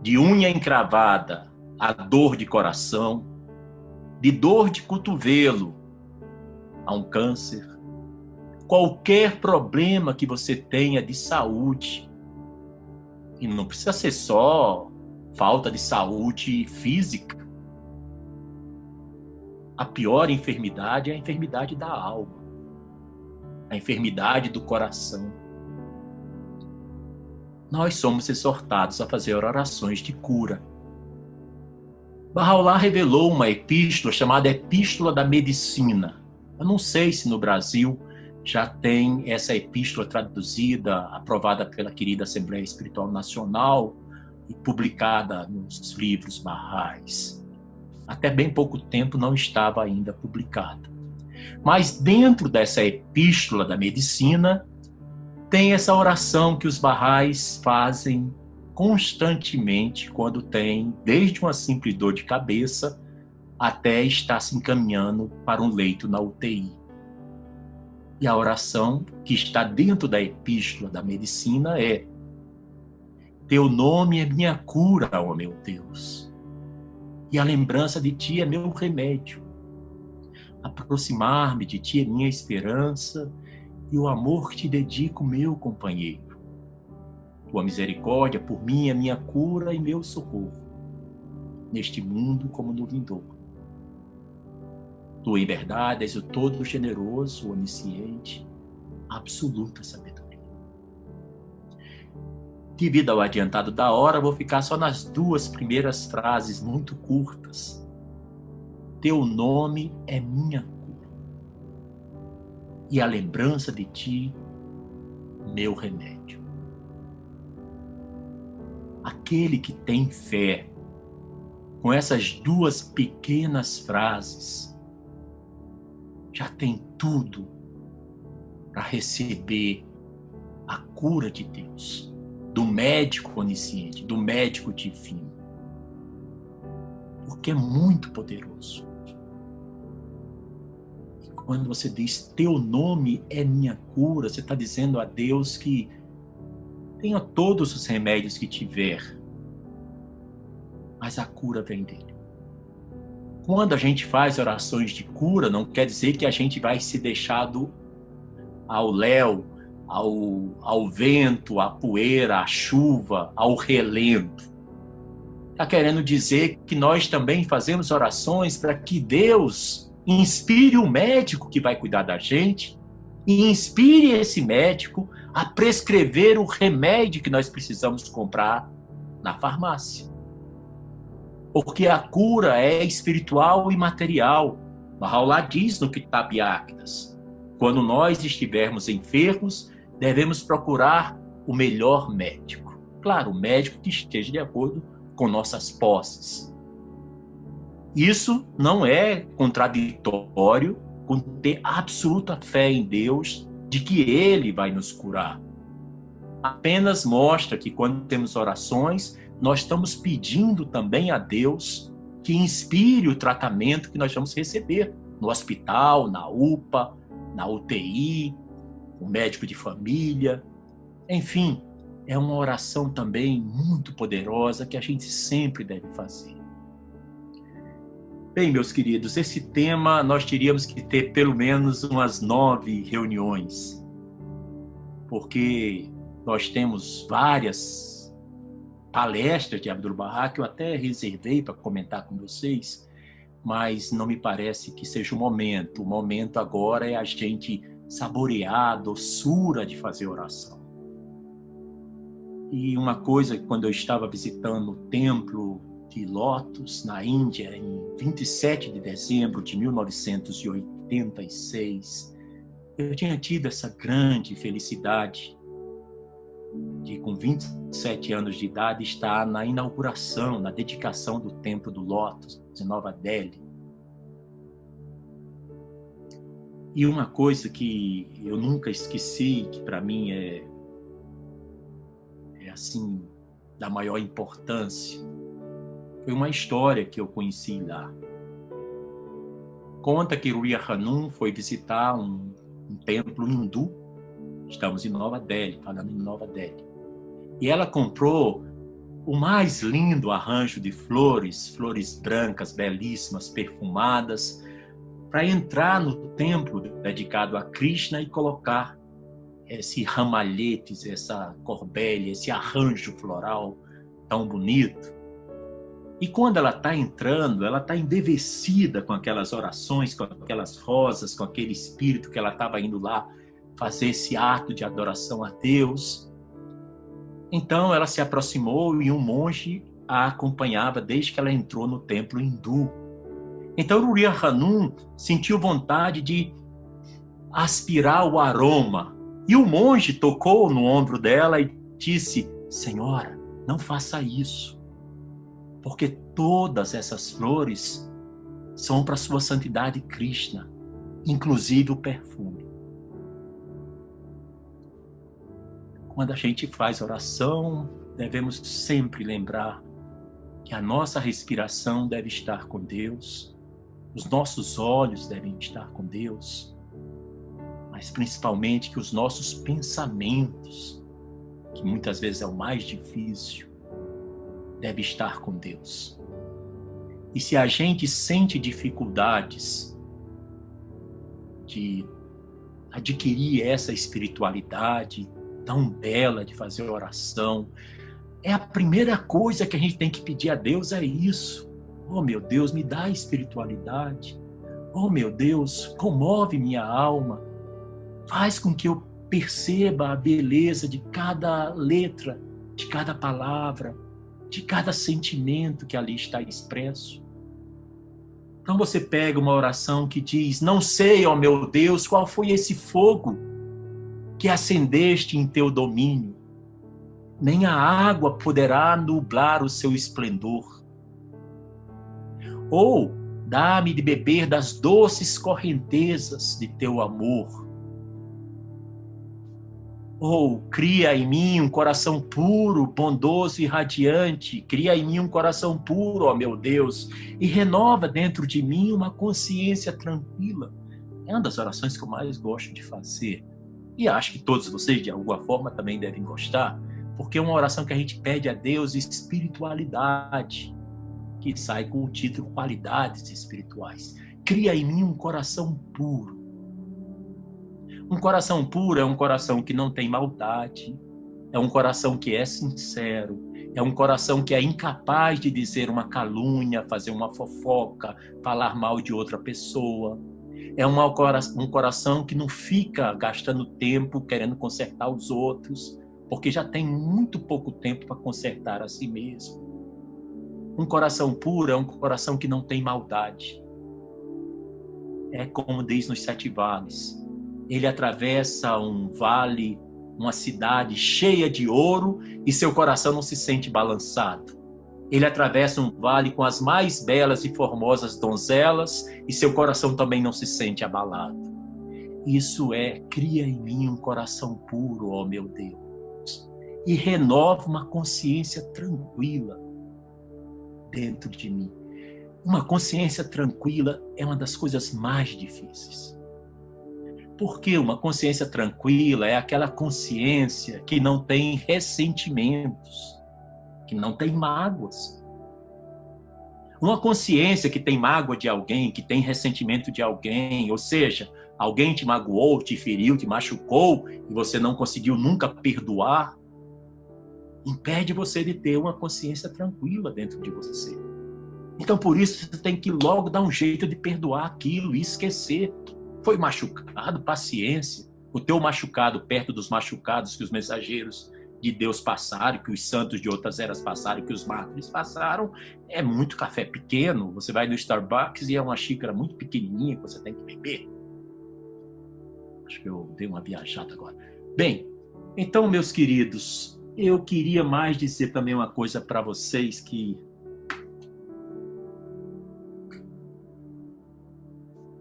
de unha encravada, a dor de coração, de dor de cotovelo, a um câncer, qualquer problema que você tenha de saúde. E não precisa ser só falta de saúde física. A pior enfermidade é a enfermidade da alma, a enfermidade do coração. Nós somos exortados a fazer orações de cura. Bahá'u'lláh revelou uma epístola chamada Epístola da Medicina. Eu não sei se no Brasil já tem essa epístola traduzida, aprovada pela querida Assembleia Espiritual Nacional e publicada nos livros Bahá'ís. Até bem pouco tempo não estava ainda publicada. Mas dentro dessa Epístola da Medicina, tem essa oração que os Bahá'ís fazem constantemente quando tem, desde uma simples dor de cabeça até estar se encaminhando para um leito na UTI. E a oração que está dentro da Epístola da Medicina é: Teu nome é minha cura, ó meu Deus, e a lembrança de Ti é meu remédio. Aproximar-me de Ti é minha esperança, e o amor que Te dedico, meu companheiro. Tua misericórdia por mim é minha cura e meu socorro, neste mundo como no vindouro. Tu, em verdade, és o todo-generoso, onisciente, absoluta sabedoria. Devido ao adiantado da hora, vou ficar só nas duas primeiras frases muito curtas. Teu nome é minha cura, e a lembrança de Ti, meu remédio. Aquele que tem fé, com essas duas pequenas frases, já tem tudo para receber a cura de Deus, do médico onisciente, do médico divino. Porque é muito poderoso. E quando você diz, teu nome é minha cura, você está dizendo a Deus que tenha todos os remédios que tiver, mas a cura vem dele. Quando a gente faz orações de cura, não quer dizer que a gente vai se deixar ao léu, ao vento, à poeira, à chuva, ao relento. Está querendo dizer que nós também fazemos orações para que Deus inspire o médico que vai cuidar da gente e inspire esse médico a prescrever o remédio que nós precisamos comprar na farmácia. Porque a cura é espiritual e material. Bahá'u'lláh diz no Kitab Yaqtas: quando nós estivermos enfermos, devemos procurar o melhor médico. Claro, o médico que esteja de acordo com nossas posses. Isso não é contraditório com ter absoluta fé em Deus de que Ele vai nos curar. Apenas mostra que quando temos orações, nós estamos pedindo também a Deus que inspire o tratamento que nós vamos receber no hospital, na UPA, na UTI, o médico de família. Enfim, é uma oração também muito poderosa que a gente sempre deve fazer. Bem, meus queridos, esse tema nós teríamos que ter pelo menos umas 9 reuniões, porque nós temos várias palestras de Abdu'l-Bahá que eu até reservei para comentar com vocês, mas não me parece que seja o momento. O momento agora é a gente saborear a doçura de fazer oração. E uma coisa, quando eu estava visitando o templo de Lotus, na Índia, em 27 de dezembro de 1986, eu tinha tido essa grande felicidade de, com 27 anos de idade, estar na inauguração, na dedicação do Templo do Lótus, em Nova Delhi. E uma coisa que eu nunca esqueci, que para mim é assim, da maior importância, foi uma história que eu conheci lá. Conta que Ruya Hanum foi visitar um templo hindu. Estamos em Nova Delhi, falando em Nova Delhi. E ela comprou o mais lindo arranjo de flores, flores brancas, belíssimas, perfumadas, para entrar no templo dedicado a Krishna e colocar esse ramalhetes, essa corbelha, esse arranjo floral tão bonito. E quando ela está entrando, ela está embevecida com aquelas orações, com aquelas rosas, com aquele espírito que ela estava indo lá fazer esse ato de adoração a Deus. Então ela se aproximou e um monge a acompanhava desde que ela entrou no templo hindu. Então Ruriya Hanum sentiu vontade de aspirar o aroma. E o monge tocou no ombro dela e disse: Senhora, não faça isso, porque todas essas flores são para sua santidade Krishna, inclusive o perfume. Quando a gente faz oração, devemos sempre lembrar que a nossa respiração deve estar com Deus, os nossos olhos devem estar com Deus, mas principalmente que os nossos pensamentos, que muitas vezes é o mais difícil, devem estar com Deus. E se a gente sente dificuldades de adquirir essa espiritualidade tão bela de fazer oração, a primeira coisa que a gente tem que pedir a Deus é isso. Oh, meu Deus, me dá espiritualidade. Oh, meu Deus, comove minha alma. Faz com que eu perceba a beleza de cada letra, de cada palavra, de cada sentimento que ali está expresso. Então você pega uma oração que diz: não sei, ó meu Deus, qual foi esse fogo que acendeste em teu domínio. Nem a água poderá nublar o seu esplendor. Ou dá-me de beber das doces correntezas de teu amor. Ou cria em mim um coração puro, bondoso e radiante. Cria em mim um coração puro, ó meu Deus, e renova dentro de mim uma consciência tranquila. É uma das orações que eu mais gosto de fazer. E acho que todos vocês, de alguma forma, também devem gostar, porque é uma oração que a gente pede a Deus espiritualidade, que sai com o título Qualidades Espirituais. Cria em mim um coração puro. Um coração puro é um coração que não tem maldade, é um coração que é sincero, é um coração que é incapaz de dizer uma calúnia, fazer uma fofoca, falar mal de outra pessoa. É um coração que não fica gastando tempo querendo consertar os outros, porque já tem muito pouco tempo para consertar a si mesmo. Um coração puro é um coração que não tem maldade. É como diz nos 7 vales. Ele atravessa um vale, uma cidade cheia de ouro e seu coração não se sente balançado. Ele atravessa um vale com as mais belas e formosas donzelas e seu coração também não se sente abalado. Isso cria em mim um coração puro, ó meu Deus, e renova uma consciência tranquila dentro de mim. Uma consciência tranquila é uma das coisas mais difíceis. Porque uma consciência tranquila é aquela consciência que não tem ressentimentos, que não tem mágoas. Uma consciência que tem mágoa de alguém, que tem ressentimento de alguém, ou seja, alguém te magoou, te feriu, te machucou e você não conseguiu nunca perdoar, impede você de ter uma consciência tranquila dentro de você. Então, por isso, você tem que logo dar um jeito de perdoar aquilo e esquecer. Foi machucado, paciência. O teu machucado perto dos machucados que os mensageiros de Deus passaram, que os santos de outras eras passaram, que os mártires passaram, é muito café pequeno. Você vai no Starbucks e é uma xícara muito pequenininha que você tem que beber. Acho que eu dei uma viajada agora. Bem, então, meus queridos, eu queria mais dizer também uma coisa para vocês que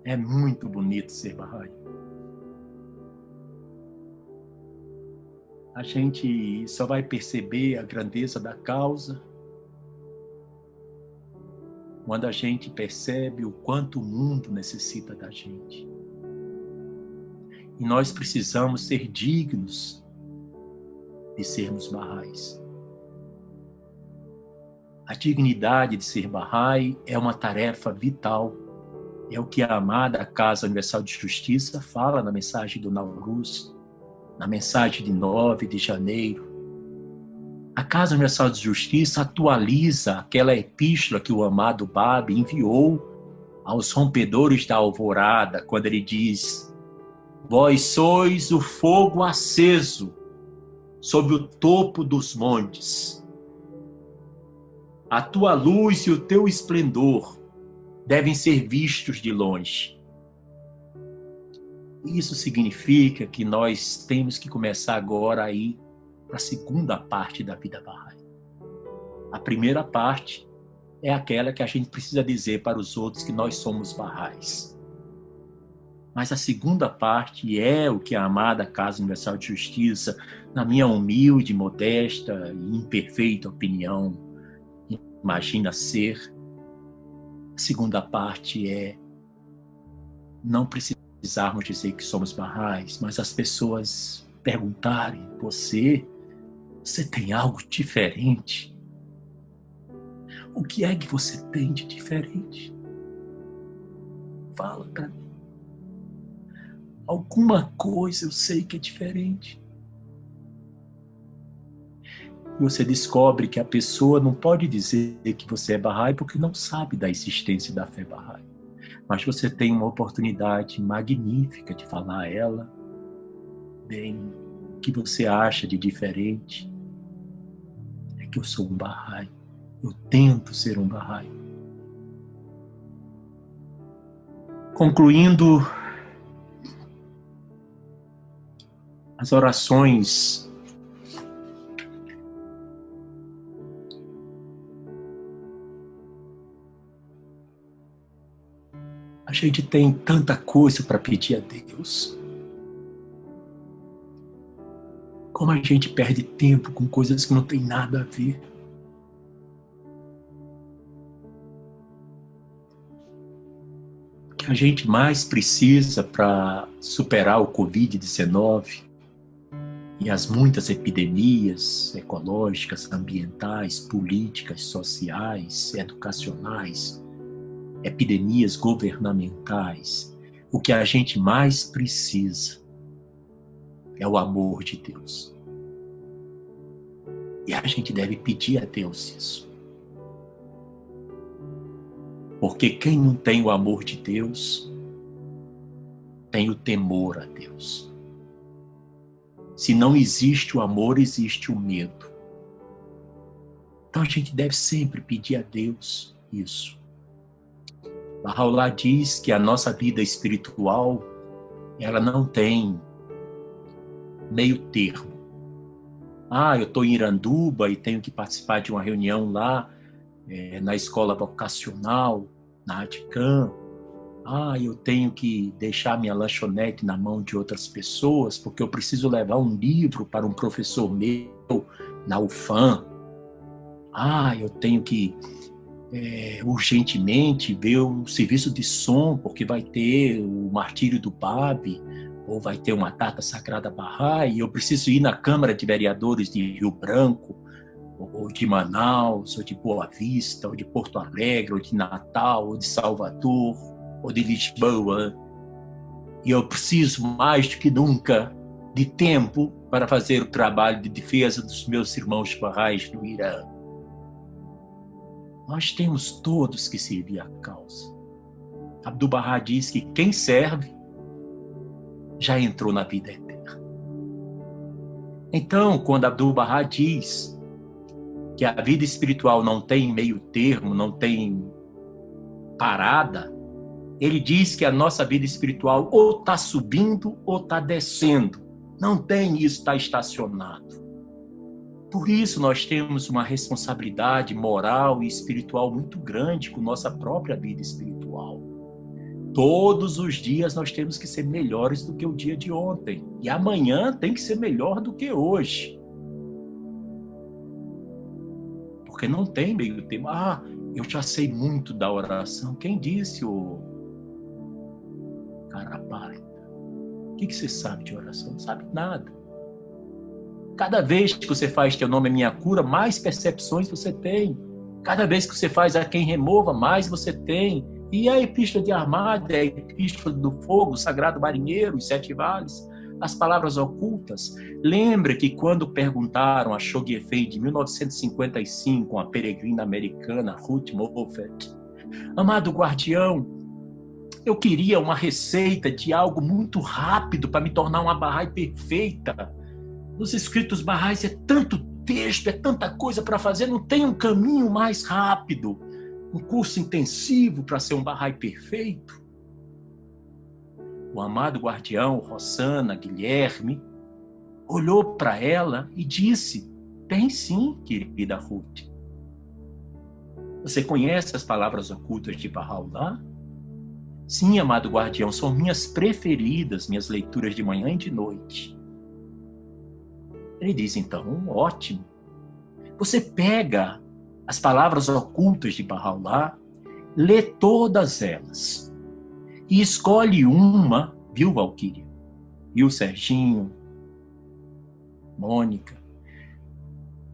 é muito bonito ser Bahá'í. A gente só vai perceber a grandeza da causa quando a gente percebe o quanto o mundo necessita da gente. E nós precisamos ser dignos de sermos Bahá'ís. A dignidade de ser Bahá'í é uma tarefa vital. É o que a amada Casa Universal de Justiça fala na mensagem do Nauruz, na mensagem de 9 de janeiro. A Casa Universal de Justiça atualiza aquela epístola que o amado Babi enviou aos rompedores da alvorada, quando ele diz: vós sois o fogo aceso sob o topo dos montes. A tua luz e o teu esplendor devem ser vistos de longe. Isso significa que nós temos que começar agora a ir para a segunda parte da vida Bahá'í. A primeira parte é aquela que a gente precisa dizer para os outros que nós somos Bahá'ís. Mas a segunda parte é o que a amada Casa Universal de Justiça, na minha humilde, modesta e imperfeita opinião, imagina ser. A segunda parte é não precisarmos dizer que somos Bahá'ís, mas as pessoas perguntarem: você tem algo diferente? O que é que você tem de diferente? Fala para mim. Alguma coisa eu sei que é diferente. E você descobre que a pessoa não pode dizer que você é Bahá'í porque não sabe da existência da fé Bahá'í. Mas você tem uma oportunidade magnífica de falar a ela: bem, o que você acha de diferente é que eu sou um Bahá'í. Eu tento ser um Bahá'í. Concluindo as orações a gente tem tanta coisa para pedir a Deus. Como a gente perde tempo com coisas que não tem nada a ver. O que a gente mais precisa para superar o Covid-19 e as muitas epidemias ecológicas, ambientais, políticas, sociais, educacionais, epidemias governamentais, o que a gente mais precisa é o amor de Deus. E a gente deve pedir a Deus isso. Porque quem não tem o amor de Deus, tem o temor a Deus. Se não existe o amor, existe o medo. Então a gente deve sempre pedir a Deus isso. Baha'u'lláh diz que a nossa vida espiritual, ela não tem meio termo. Eu estou em Iranduba e tenho que participar de uma reunião lá na escola vocacional, na ADCAM. Eu tenho que deixar minha lanchonete na mão de outras pessoas porque eu preciso levar um livro para um professor meu na UFAM. Eu tenho que urgentemente ver o serviço de som porque vai ter o martírio do Babi ou vai ter uma data sagrada Bahá'í e eu preciso ir na Câmara de Vereadores de Rio Branco ou de Manaus, ou de Boa Vista, ou de Porto Alegre, ou de Natal, ou de Salvador, ou de Lisboa. E eu preciso mais do que nunca de tempo para fazer o trabalho de defesa dos meus irmãos Bahá'ís no Irã. Nós temos todos que servir a causa. Abdu'l-Bahá diz que quem serve já entrou na vida eterna. Então, quando Abdu'l-Bahá diz que a vida espiritual não tem meio termo, não tem parada, ele diz que a nossa vida espiritual ou está subindo ou está descendo. Não tem isso, está estacionado. Por isso nós temos uma responsabilidade moral e espiritual muito grande com nossa própria vida espiritual. Todos os dias nós temos que ser melhores do que o dia de ontem. E amanhã tem que ser melhor do que hoje. Porque não tem meio termo. Eu já sei muito da oração. Quem disse, ô cara pálida? O que você sabe de oração? Não sabe nada. Cada vez que você faz Teu Nome é Minha Cura, mais percepções você tem. Cada vez que você faz A Quem Remova, mais você tem. E a Epístola de Armada é a Epístola do Fogo, Sagrado Marinheiro, os Sete Vales, as palavras ocultas. Lembra que quando perguntaram a Chogue Fei de 1955, a peregrina americana Ruth Moffett, amado guardião, eu queria uma receita de algo muito rápido para me tornar uma Bahá'í perfeita. Nos escritos Bahá'ís é tanto texto, é tanta coisa para fazer, não tem um caminho mais rápido, um curso intensivo para ser um Bahá'í perfeito. O amado guardião, Rosana, Guilherme, olhou para ela e disse: tem sim, querida Ruth. Você conhece as palavras ocultas de Baha'u'lláh? Sim, amado guardião, são minhas preferidas, minhas leituras de manhã e de noite. Ele diz, então, ótimo. Você pega as palavras ocultas de Baha'u'lláh, lê todas elas e escolhe uma, viu, Valquíria? Viu, Serginho? Mônica?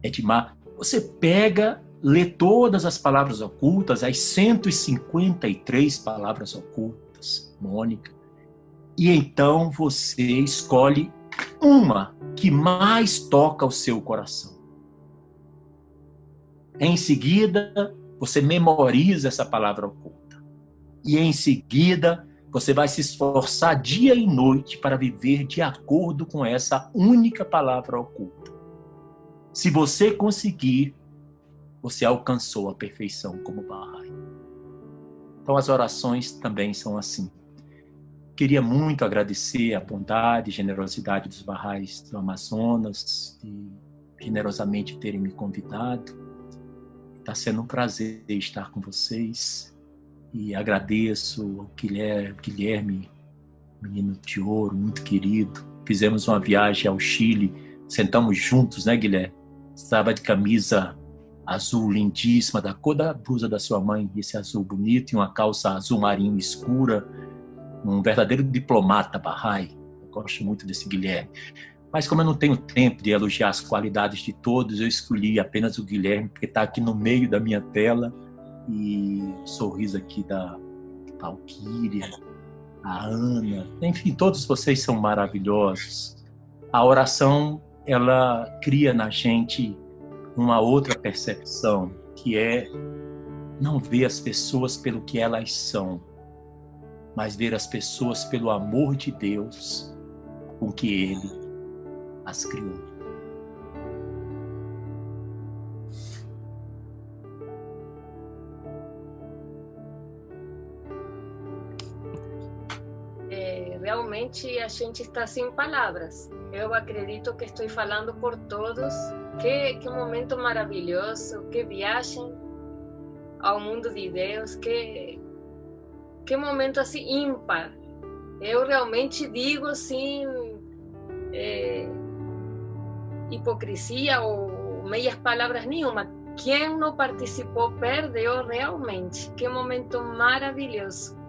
Edmar? Você pega, lê todas as palavras ocultas, as 153 palavras ocultas, Mônica, e então você escolhe uma que mais toca o seu coração. Em seguida, você memoriza essa palavra oculta. E em seguida, você vai se esforçar dia e noite para viver de acordo com essa única palavra oculta. Se você conseguir, você alcançou a perfeição como Bahá'í. Então as orações também são assim. Queria muito agradecer a bondade e generosidade dos Bahá'ís do Amazonas, de generosamente terem me convidado. Está sendo um prazer estar com vocês. E agradeço ao Guilherme, menino de ouro, muito querido. Fizemos uma viagem ao Chile, sentamos juntos, né, Guilherme? Estava de camisa azul lindíssima, da cor da blusa da sua mãe, esse azul bonito, e uma calça azul marinho escura. Um verdadeiro diplomata Bahá'í. Eu gosto muito desse Guilherme. Mas como eu não tenho tempo de elogiar as qualidades de todos, eu escolhi apenas o Guilherme, porque está aqui no meio da minha tela. E o sorriso aqui da Valquíria, a Ana, enfim, todos vocês são maravilhosos. A oração, ela cria na gente uma outra percepção, que é não ver as pessoas pelo que elas são, mas ver as pessoas pelo amor de Deus com que Ele as criou. Realmente a gente está sem palavras. Eu acredito que estou falando por todos. Que momento maravilhoso, que viagem ao mundo de Deus, que momento assim ímpar. Eu realmente digo sem hipocrisia ou meias palavras nenhuma. Quem não participou perdeu realmente. Que momento maravilhoso.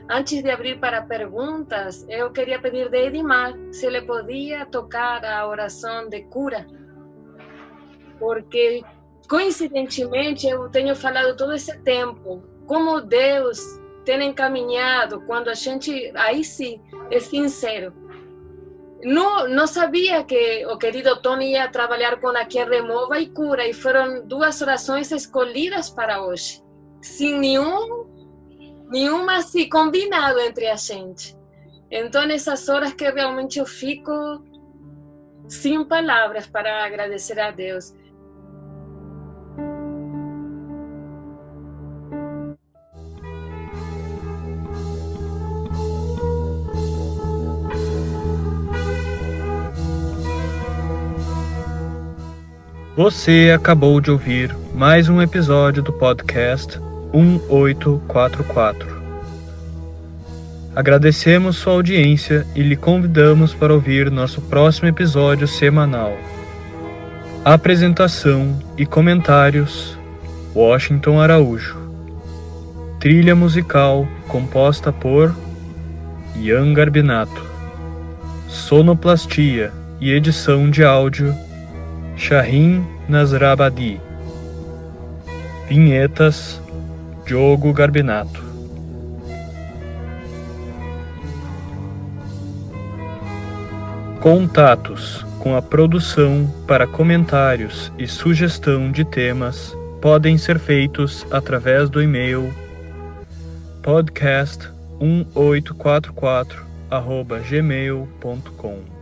Antes de abrir para perguntas, eu queria pedir de Edmar se ele podia tocar a oração de cura, porque coincidentemente eu tenho falado todo esse tempo como Deus tem encaminhado quando a gente, aí sim, é sincero. Não sabia que o querido Tony ia trabalhar com a quem remova e cura, e foram duas orações escolhidas para hoje, sem nenhuma assim combinado entre a gente. Então nessas horas que realmente eu fico sem palavras para agradecer a Deus. Você acabou de ouvir mais um episódio do podcast 1844. Agradecemos sua audiência e lhe convidamos para ouvir nosso próximo episódio semanal. Apresentação e comentários: Washington Araújo. Trilha musical composta por Ian Garbinato. Sonoplastia e edição de áudio Shahin Nasrabadi. Vinhetas Diogo Garbinato. Contatos com a produção para comentários e sugestão de temas podem ser feitos através do e-mail podcast1844@gmail.com.